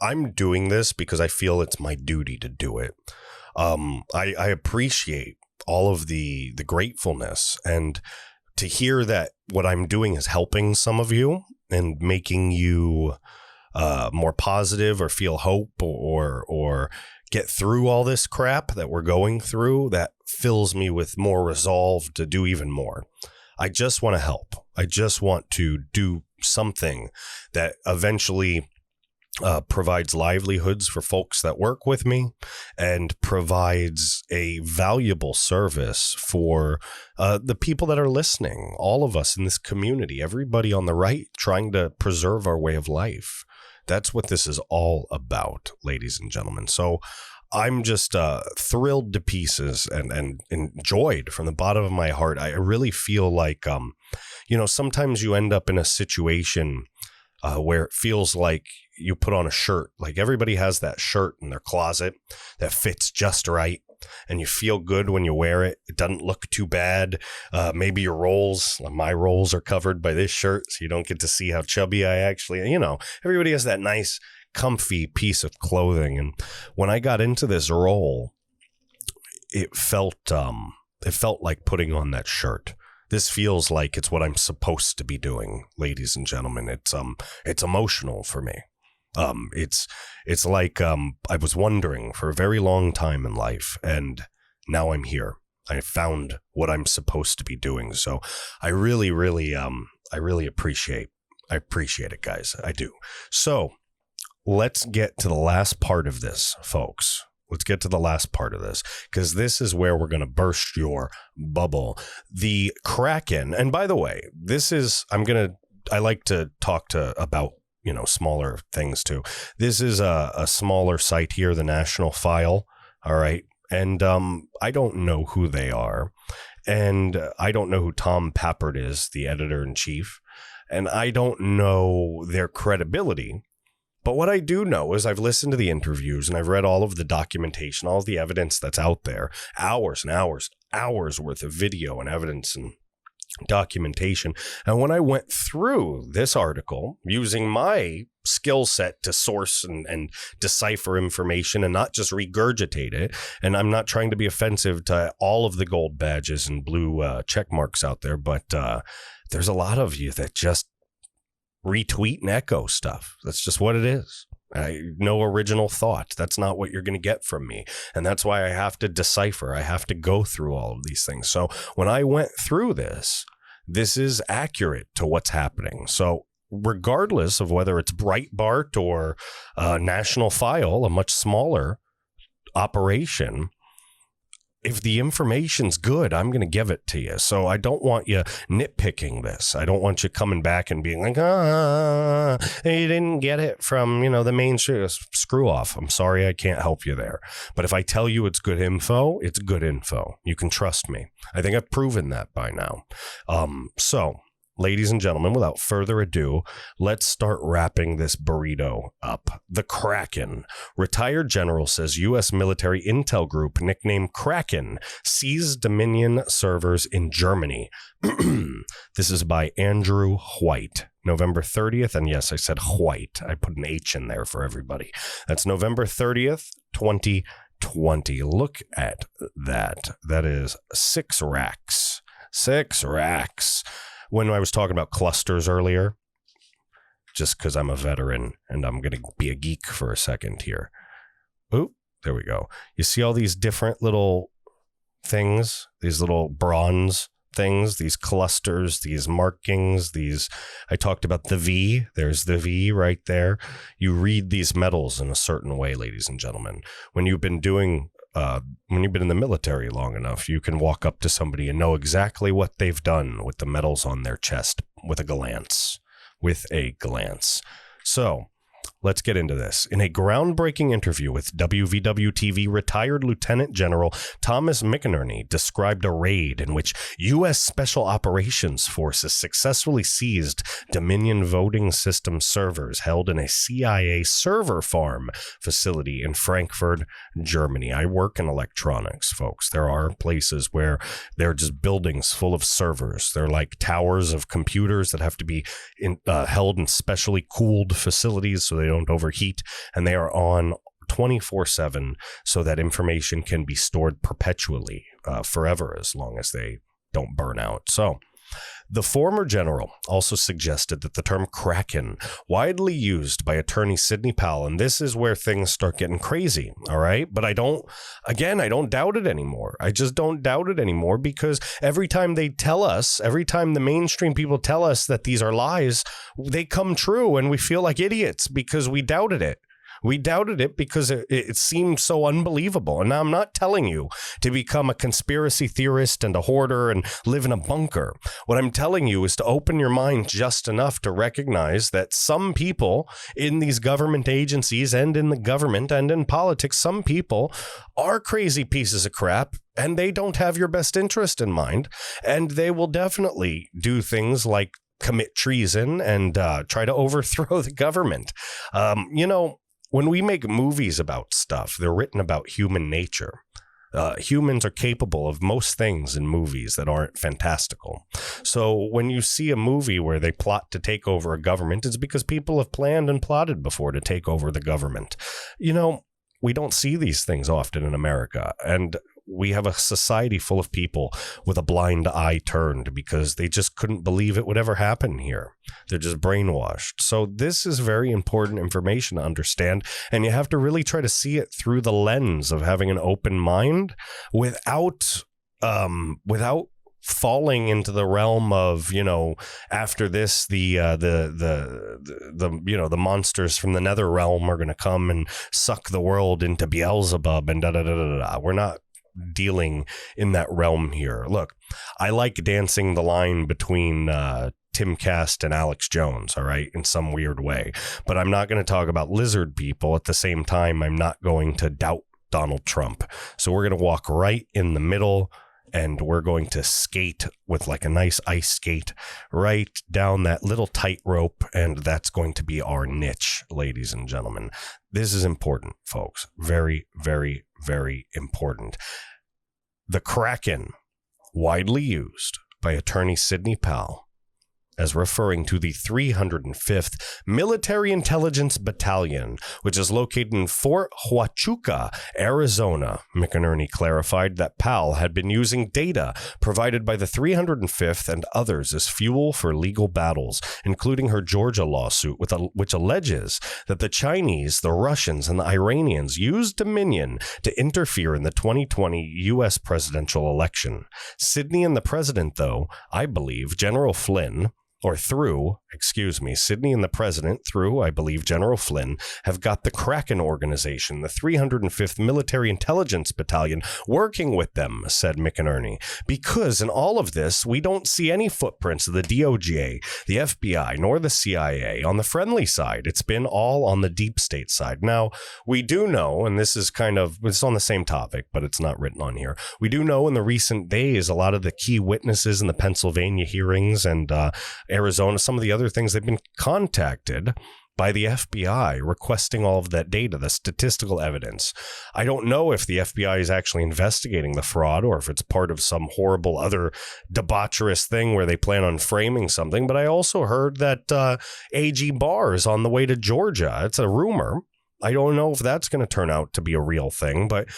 I'm doing this because I feel it's my duty to do it. I appreciate all of the gratefulness, and to hear that what I'm doing is helping some of you and making you more positive or feel hope or get through all this crap that we're going through, that fills me with more resolve to do even more. I just want to help. I just want to do something that eventually provides livelihoods for folks that work with me and provides a valuable service for the people that are listening, all of us in this community, everybody on the right trying to preserve our way of life. That's what this is all about, ladies and gentlemen. So I'm just thrilled to pieces and enjoyed from the bottom of my heart. I really feel like, sometimes you end up in a situation where it feels like you put on a shirt. Like everybody has that shirt in their closet that fits just right, and you feel good when you wear it. It doesn't look too bad. Maybe my rolls are covered by this shirt, so you don't get to see how chubby I actually, everybody has that nice, comfy piece of clothing. And when I got into this role, it felt like putting on that shirt. This feels like it's what I'm supposed to be doing, ladies and gentlemen. It's emotional for me. It's like I was wondering for a very long time in life, and now I'm here. I found what I'm supposed to be doing. So I really appreciate it, guys. I do. So let's get to the last part of this, folks. Let's get to the last part of this, because this is where we're going to burst your bubble. The Kraken. And by the way, I like to talk about, smaller things too. This is a smaller site here, the National File. All right. And I don't know who they are. And I don't know who Tom Pappert is, the editor in chief. And I don't know their credibility. But what I do know is I've listened to the interviews and I've read all of the documentation, all of the evidence that's out there, hours and hours worth of video and evidence and documentation. And when I went through this article using my skill set to source and decipher information and not just regurgitate it, and I'm not trying to be offensive to all of the gold badges and blue check marks out there, but there's a lot of you that just retweet and echo stuff. That's just what it is. No original thought. That's not what you're going to get from me. And that's why I have to decipher. I have to go through all of these things. So when I went through this is accurate to what's happening. So regardless of whether it's Breitbart or National File, a much smaller operation, if the information's good, I'm going to give it to you. So I don't want you nitpicking this. I don't want you coming back and being like, you didn't get it from, the mainstream. Screw off. I'm sorry, I can't help you there. But if I tell you it's good info, it's good info. You can trust me. I think I've proven that by now. So, ladies and gentlemen, without further ado, let's start wrapping this burrito up. The Kraken. Retired general says U.S. military intel group nicknamed Kraken seized Dominion servers in Germany. This is by Andrew White. November 30th. And yes, I said White. I put an H in there for everybody. That's November 30th, 2020. Look at that. That is 6 racks. 6 racks. When I was talking about clusters earlier, just because I'm a veteran and I'm going to be a geek for a second here. Oh, there we go. You see all these different little things, these little bronze things, these clusters, these markings, I talked about the V. There's the V right there. You read these medals in a certain way, ladies and gentlemen. When you've been in the military long enough, you can walk up to somebody and know exactly what they've done with the medals on their chest with a glance. So let's get into this. In a groundbreaking interview with WVW-TV, retired Lieutenant General Thomas McInerney described a raid in which U.S. Special Operations Forces successfully seized Dominion voting system servers held in a CIA server farm facility in Frankfurt, Germany. I work in electronics, folks. There are places where they're just buildings full of servers. They're like towers of computers that have to be held in specially cooled facilities so they don't overheat, and they are on 24/7 so that information can be stored perpetually, forever, as long as they don't burn out. So the former general also suggested that the term Kraken, widely used by attorney Sidney Powell, and this is where things start getting crazy, all right? But I don't doubt it anymore. I just don't doubt it anymore, because every time the mainstream people tell us that these are lies, they come true, and we feel like idiots because we doubted it. We doubted it because it seemed so unbelievable. And now I'm not telling you to become a conspiracy theorist and a hoarder and live in a bunker. What I'm telling you is to open your mind just enough to recognize that some people in these government agencies and in the government and in politics, some people are crazy pieces of crap, and they don't have your best interest in mind. And they will definitely do things like commit treason and try to overthrow the government. When we make movies about stuff, they're written about human nature. Humans are capable of most things in movies that aren't fantastical. So when you see a movie where they plot to take over a government, it's because people have planned and plotted before to take over the government. We don't see these things often in America, and we have a society full of people with a blind eye turned because they just couldn't believe it would ever happen here. They're just brainwashed. So this is very important information to understand, and you have to really try to see it through the lens of having an open mind without falling into the realm of, after this, the monsters from the nether realm are going to come and suck the world into Beelzebub and da-da-da-da-da. We're not dealing in that realm here. Look, I like dancing the line between Tim Cast and Alex Jones, all right, in some weird way. But I'm not going to talk about lizard people. At the same time, I'm not going to doubt Donald Trump. So we're going to walk right in the middle, and we're going to skate with like a nice ice skate right down that little tightrope, and that's going to be our niche, ladies and gentlemen. This is important, folks. Very, very, very important. The Kraken, widely used by attorney Sidney Powell as referring to the 305th Military Intelligence Battalion, which is located in Fort Huachuca, Arizona. McInerney clarified that Powell had been using data provided by the 305th and others as fuel for legal battles, including her Georgia lawsuit, which alleges that the Chinese, the Russians, and the Iranians used Dominion to interfere in the 2020 U.S. presidential election. Sidney and the president, though, I believe, General Flynn, Sydney and the president, through, I believe, General Flynn, have got the Kraken organization, the 305th Military Intelligence Battalion, working with them, said McInerney. Because in all of this, we don't see any footprints of the DOJ, the FBI, nor the CIA on the friendly side. It's been all on the deep state side. Now, we do know, and this is it's on the same topic, but it's not written on here. We do know in the recent days, a lot of the key witnesses in the Pennsylvania hearings and Arizona, some of the other things, they've been contacted by the FBI requesting all of that data, the statistical evidence. I don't know if the FBI is actually investigating the fraud or if it's part of some horrible other debaucherous thing where they plan on framing something. But I also heard that AG Barr is on the way to Georgia. It's a rumor. I don't know if that's going to turn out to be a real thing, but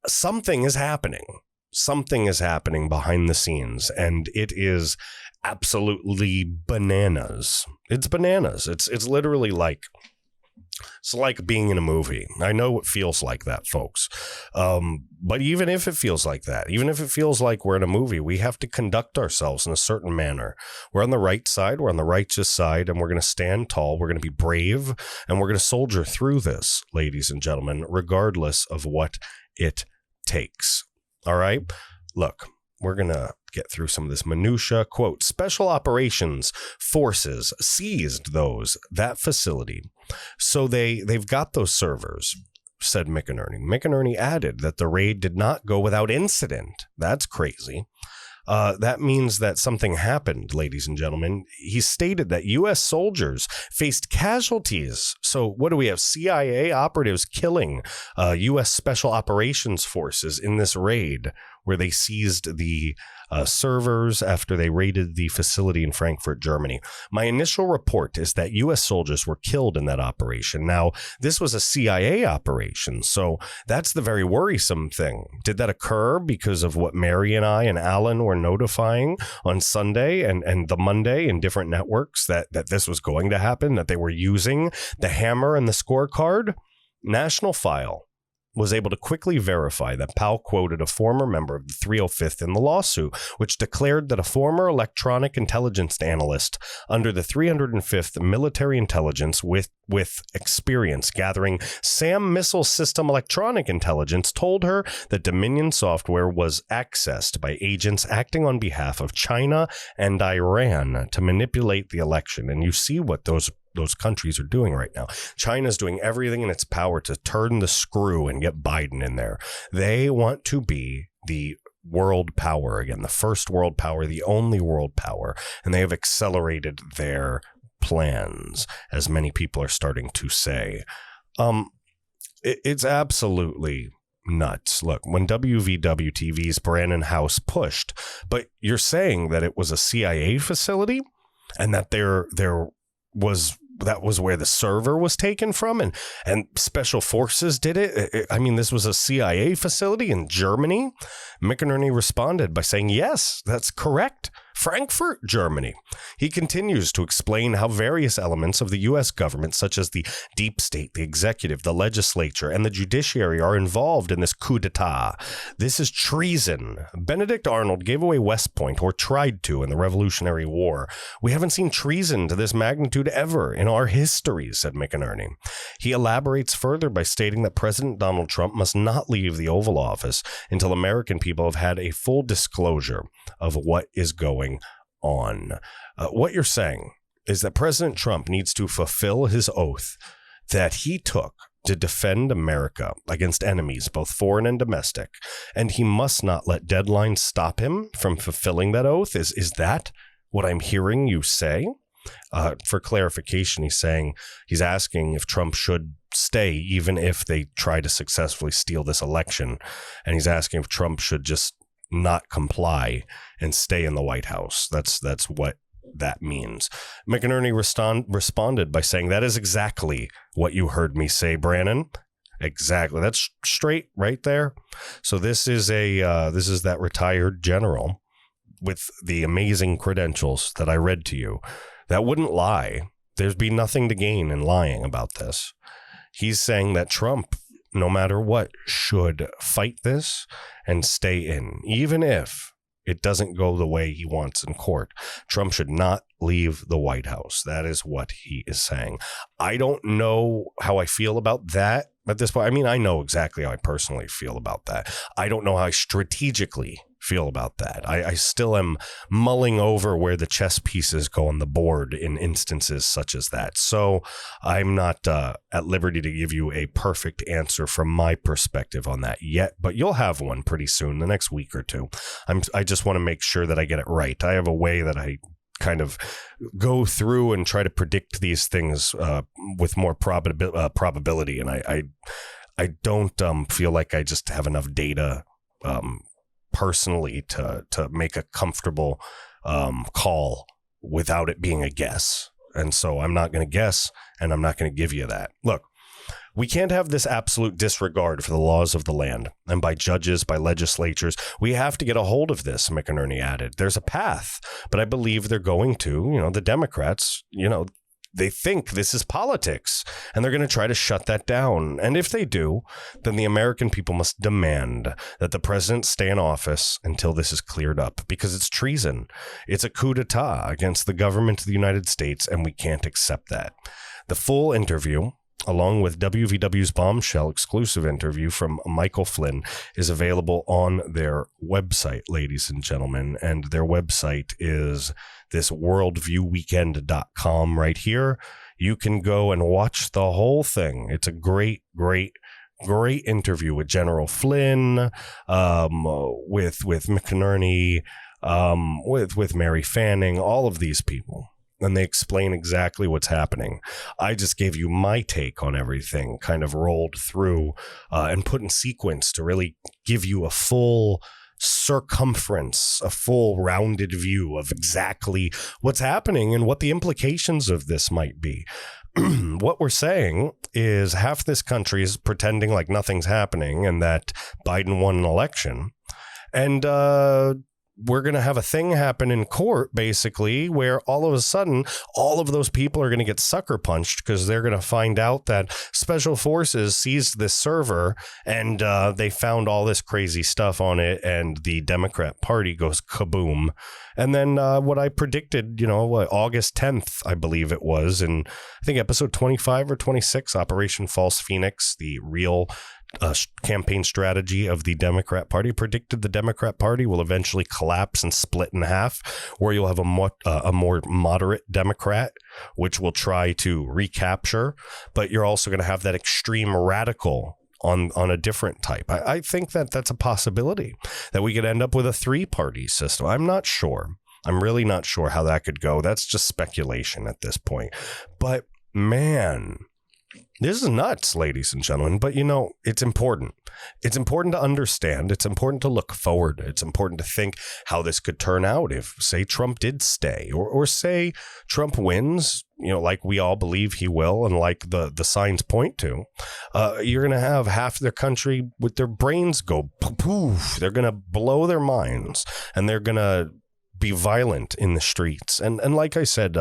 something is happening. Something is happening behind the scenes, and it is absolutely bananas. It's bananas. It's literally like, it's like being in a movie. I know it feels like that, folks. But even if it feels like that, even if it feels like we're in a movie, we have to conduct ourselves in a certain manner. We're on the right side. We're on the righteous side, and we're going to stand tall. We're going to be brave, and we're going to soldier through this, ladies and gentlemen, regardless of what it takes. All right? Look, we're going to get through some of this minutia. Quote, Special Operations Forces seized that facility. So they've got those servers, said McInerney. McInerney added that the raid did not go without incident. That's crazy. That means that something happened, ladies and gentlemen. He stated that U.S. soldiers faced casualties. So what do we have? CIA operatives killing U.S. Special Operations Forces in this raid where they seized the servers after they raided the facility in Frankfurt, Germany. My initial report is that U.S. soldiers were killed in that operation. Now, this was a CIA operation, so that's the very worrisome thing. Did that occur because of what Mary and I and Alan were notifying on Sunday and the Monday in different networks that this was going to happen, that they were using the hammer and the scorecard? National File was able to quickly verify that Powell quoted a former member of the 305th in the lawsuit, which declared that a former electronic intelligence analyst under the 305th Military Intelligence with experience gathering SAM missile system electronic intelligence told her that Dominion software was accessed by agents acting on behalf of China and Iran to manipulate the election. And you see what those countries are doing right now. China's doing everything in its power to turn the screw and get Biden in there. They want to be the world power again, the first world power, the only world power, and they have accelerated their plans, as many people are starting to say. It's absolutely nuts. Look, when WVW TV's Brandon House pushed, but you're saying that it was a CIA facility and that that was where the server was taken from and special forces did it. I mean, this was a CIA facility in Germany. McInerney responded by saying, yes, that's correct. Frankfurt, Germany. He continues to explain how various elements of the U.S. government, such as the deep state, the executive, the legislature, and the judiciary are involved in this coup d'etat. This is treason. Benedict Arnold gave away West Point, or tried to, in the Revolutionary War. We haven't seen treason to this magnitude ever in our history, said McInerney. He elaborates further by stating that President Donald Trump must not leave the Oval Office until American people have had a full disclosure of what is going on. What you're saying is that President Trump needs to fulfill his oath that he took to defend America against enemies, both foreign and domestic, and he must not let deadlines stop him from fulfilling that oath. Is that what I'm hearing you say? For clarification, he's asking if Trump should stay even if they try to successfully steal this election, and he's asking if Trump should just not comply and stay in the White House. That's what that means. McInerney responded by saying, that is exactly what you heard me say, Brannon. Exactly. That's straight right there. So this is that retired general with the amazing credentials that I read to you that wouldn't lie. There'd be nothing to gain in lying about this. He's saying that Trump, no matter what, should fight this and stay in, even if It doesn't go the way he wants in court. Trump should not leave the White House. That is what he is saying. I don't know how I feel about that at this point. I mean, I know exactly how I personally feel about that. I don't know how I strategically feel about that. I still am mulling over where the chess pieces go on the board in instances such as that. So I'm not at liberty to give you a perfect answer from my perspective on that yet, but you'll have one pretty soon, the next week or two. I just want to make sure that I get it right. I have a way that I kind of go through and try to predict these things with more probability. And I don't feel like I just have enough data personally to make a comfortable call without it being a guess. And so I'm not going to guess, and I'm not going to give you that. Look, we can't have this absolute disregard for the laws of the land and by judges, by legislatures. We have to get a hold of this, McInerney added. There's a path, but I believe they're going to, the Democrats, they think this is politics, and they're going to try to shut that down. And if they do, then the American people must demand that the president stay in office until this is cleared up, because it's treason. It's a coup d'etat against the government of the United States, and we can't accept that. The full interview, along with WVW's bombshell exclusive interview from Michael Flynn, is available on their website, ladies and gentlemen. And their website is this worldviewweekend.com right here. You can go and watch the whole thing. It's a great interview with General Flynn, with McInerney, with Mary Fanning, all of these people. And they explain exactly what's happening. I just gave you my take on everything, kind of rolled through and put in sequence to really give you a full circumference, a full rounded view of exactly what's happening and what the implications of this might be. What we're saying is half this country is pretending like nothing's happening and that Biden won an election. And we're going to have a thing happen in court, basically, where all of a sudden, all of those people are going to get sucker punched because they're going to find out that special forces seized this server and they found all this crazy stuff on it. And the Democrat Party goes kaboom. And then what I predicted, August 10th, I believe it was, in I think episode 25 or 26, Operation False Phoenix, the real campaign strategy of the Democrat Party, predicted the Democrat Party will eventually collapse and split in half, where you'll have a more moderate Democrat, which will try to recapture, but you're also going to have that extreme radical on a different type. I think that's a possibility, that we could end up with a three-party system. I'm not sure. I'm really not sure how that could go. That's just speculation at this point. But man, this is nuts, ladies and gentlemen, but it's important. It's important to understand. It's important to look forward. It's important to think how this could turn out if, say, Trump did stay, or say Trump wins, like we all believe he will, and like the signs point to. You're going to have half their country with their brains go poof. They're going to blow their minds, and they're going to be violent in the streets. And like I said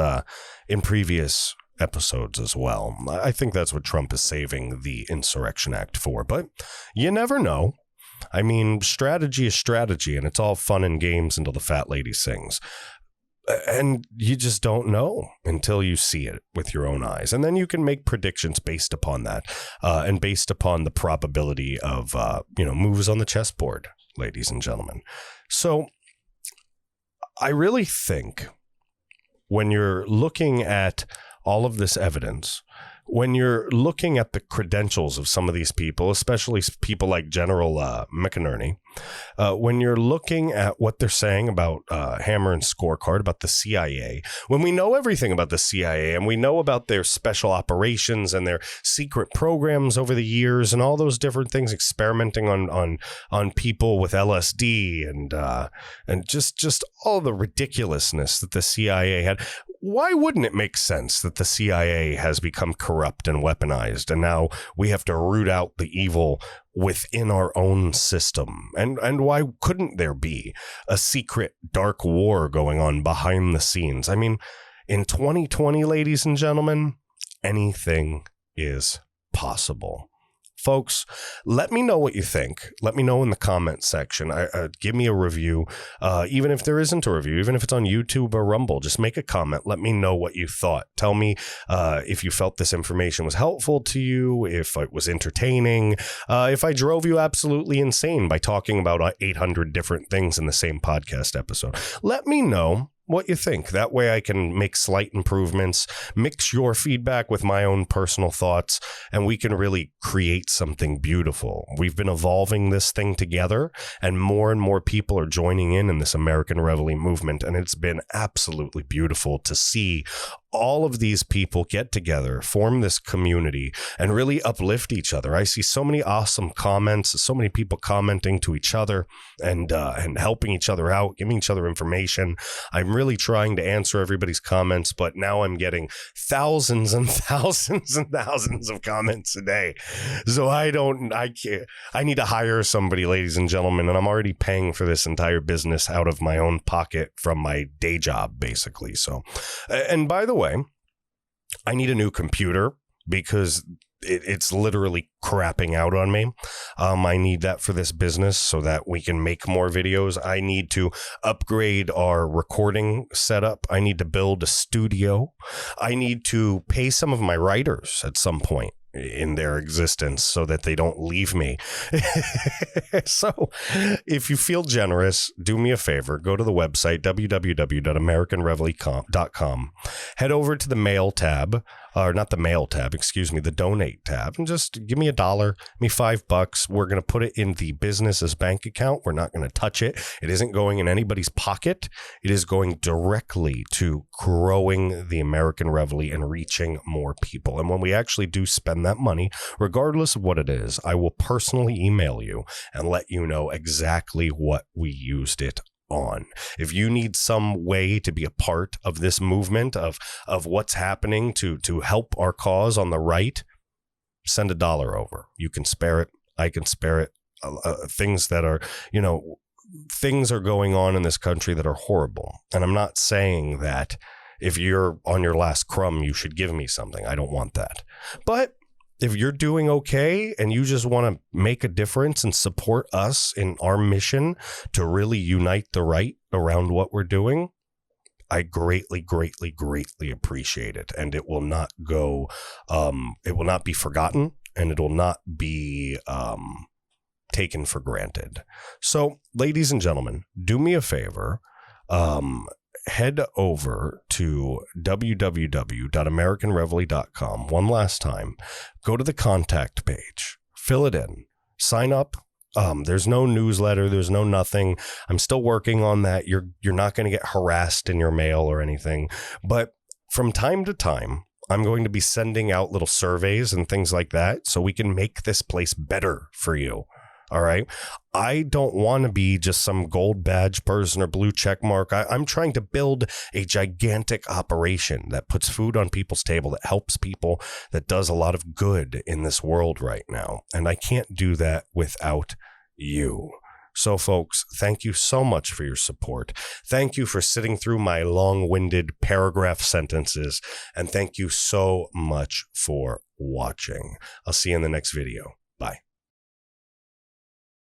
in previous episodes as well, I think that's what Trump is saving the Insurrection Act for. But you never know. I mean, strategy is strategy, and it's all fun and games until the fat lady sings. And you just don't know until you see it with your own eyes. And then you can make predictions based upon that and based upon the probability of, moves on the chessboard, ladies and gentlemen. So I really think when you're looking at all of this evidence, when you're looking at the credentials of some of these people, especially people like General McInerney, when you're looking at what they're saying about Hammer and Scorecard, about the CIA, when we know everything about the CIA and we know about their special operations and their secret programs over the years and all those different things, experimenting on people with LSD and just all the ridiculousness that the CIA had. Why wouldn't it make sense that the CIA has become corrupt and weaponized, and now we have to root out the evil within our own system? And why couldn't there be a secret dark war going on behind the scenes? I mean, in 2020, ladies and gentlemen, anything is possible. folks, let me know what you think. Let me know in the comment section. Give me a review, even if there isn't a review, even if it's on YouTube or Rumble. Just make a comment. Let me know what you thought. Tell me if you felt this information was helpful to you, if it was entertaining, if I drove you absolutely insane by talking about 800 different things in the same podcast episode. Let me know what you think. That way I can make slight improvements, mix your feedback with my own personal thoughts, and we can really create something beautiful. We've been evolving this thing together, and more people are joining in this American Reveille movement, and it's been absolutely beautiful to see all of these people get together, form this community, and really uplift each other. I see so many awesome comments, so many people commenting to each other and helping each other out, giving each other information. I'm really trying to answer everybody's comments, but now I'm getting thousands and thousands and thousands of comments a day. So I need to hire somebody, ladies and gentlemen, and I'm already paying for this entire business out of my own pocket from my day job, basically. So, and by the way, I need a new computer because it's literally crapping out on me. I need that for this business so that we can make more videos. I need to upgrade our recording setup. I need to build a studio. I need to pay some of my writers at some point in their existence so that they don't leave me. So if you feel generous, do me a favor, go to the website www.americanreveille.com, head over to the mail tab, or not the mail tab, excuse me, the donate tab, and just give me $1, give me $5. We're going to put it in the business's bank account. We're not going to touch it. It isn't going in anybody's pocket. It is going directly to growing the American Reveille and reaching more people. And when we actually do spend that money, regardless of what it is, I will personally email you and let you know exactly what we used it on. If you need some way to be a part of this movement of what's happening to help our cause on the right, send $1 over. You can spare it. I can spare it. Things that are, things are going on in this country that are horrible. And I'm not saying that if you're on your last crumb, you should give me something. I don't want that. But if you're doing okay and you just want to make a difference and support us in our mission to really unite the right around what we're doing, I greatly, greatly, greatly appreciate it. And it will not go, it will not be forgotten, and it will not be taken for granted. So, ladies and gentlemen, do me a favor. Head over to www.americanreveille.com one last time. Go to the contact page, fill it in, sign up. There's no newsletter. There's no nothing. I'm still working on that. You're not going to get harassed in your mail or anything. But from time to time, I'm going to be sending out little surveys and things like that so we can make this place better for you. All right. I don't want to be just some gold badge person or blue check mark. I'm trying to build a gigantic operation that puts food on people's table, that helps people, that does a lot of good in this world right now. And I can't do that without you. So, folks, thank you so much for your support. Thank you for sitting through my long-winded paragraph sentences. And thank you so much for watching. I'll see you in the next video. Bye.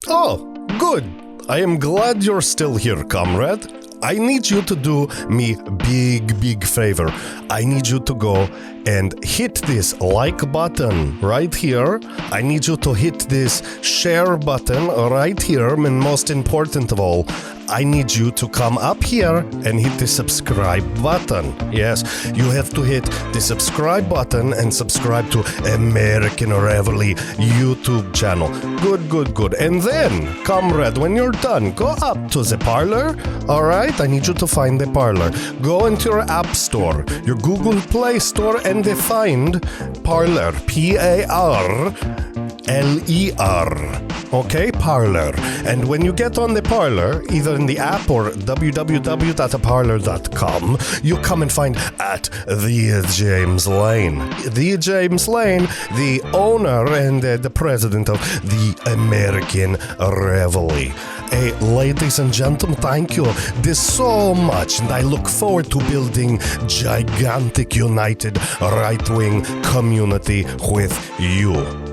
Oh, good. I am glad you're still here, comrade. I need you to do me big favor. I need you to go and hit this like button right here. I need you to hit this share button right here. And most important of all, I need you to come up here and hit the subscribe button. Yes, you have to hit the subscribe button and subscribe to American Reveille YouTube channel. Good. And then, comrade, when you're done, go up to the parlor. All right, I need you to find the parlor. Go into your app store, your Google Play Store, and find Parler, Parler. Okay, Parler. And when you get on the Parler, either in the app or www.parler.com, you come and find at the James Lane. The James Lane, the owner and the president of the American Reveille. Hey, ladies and gentlemen, thank you this so much, and I look forward to building gigantic, united, right-wing community with you.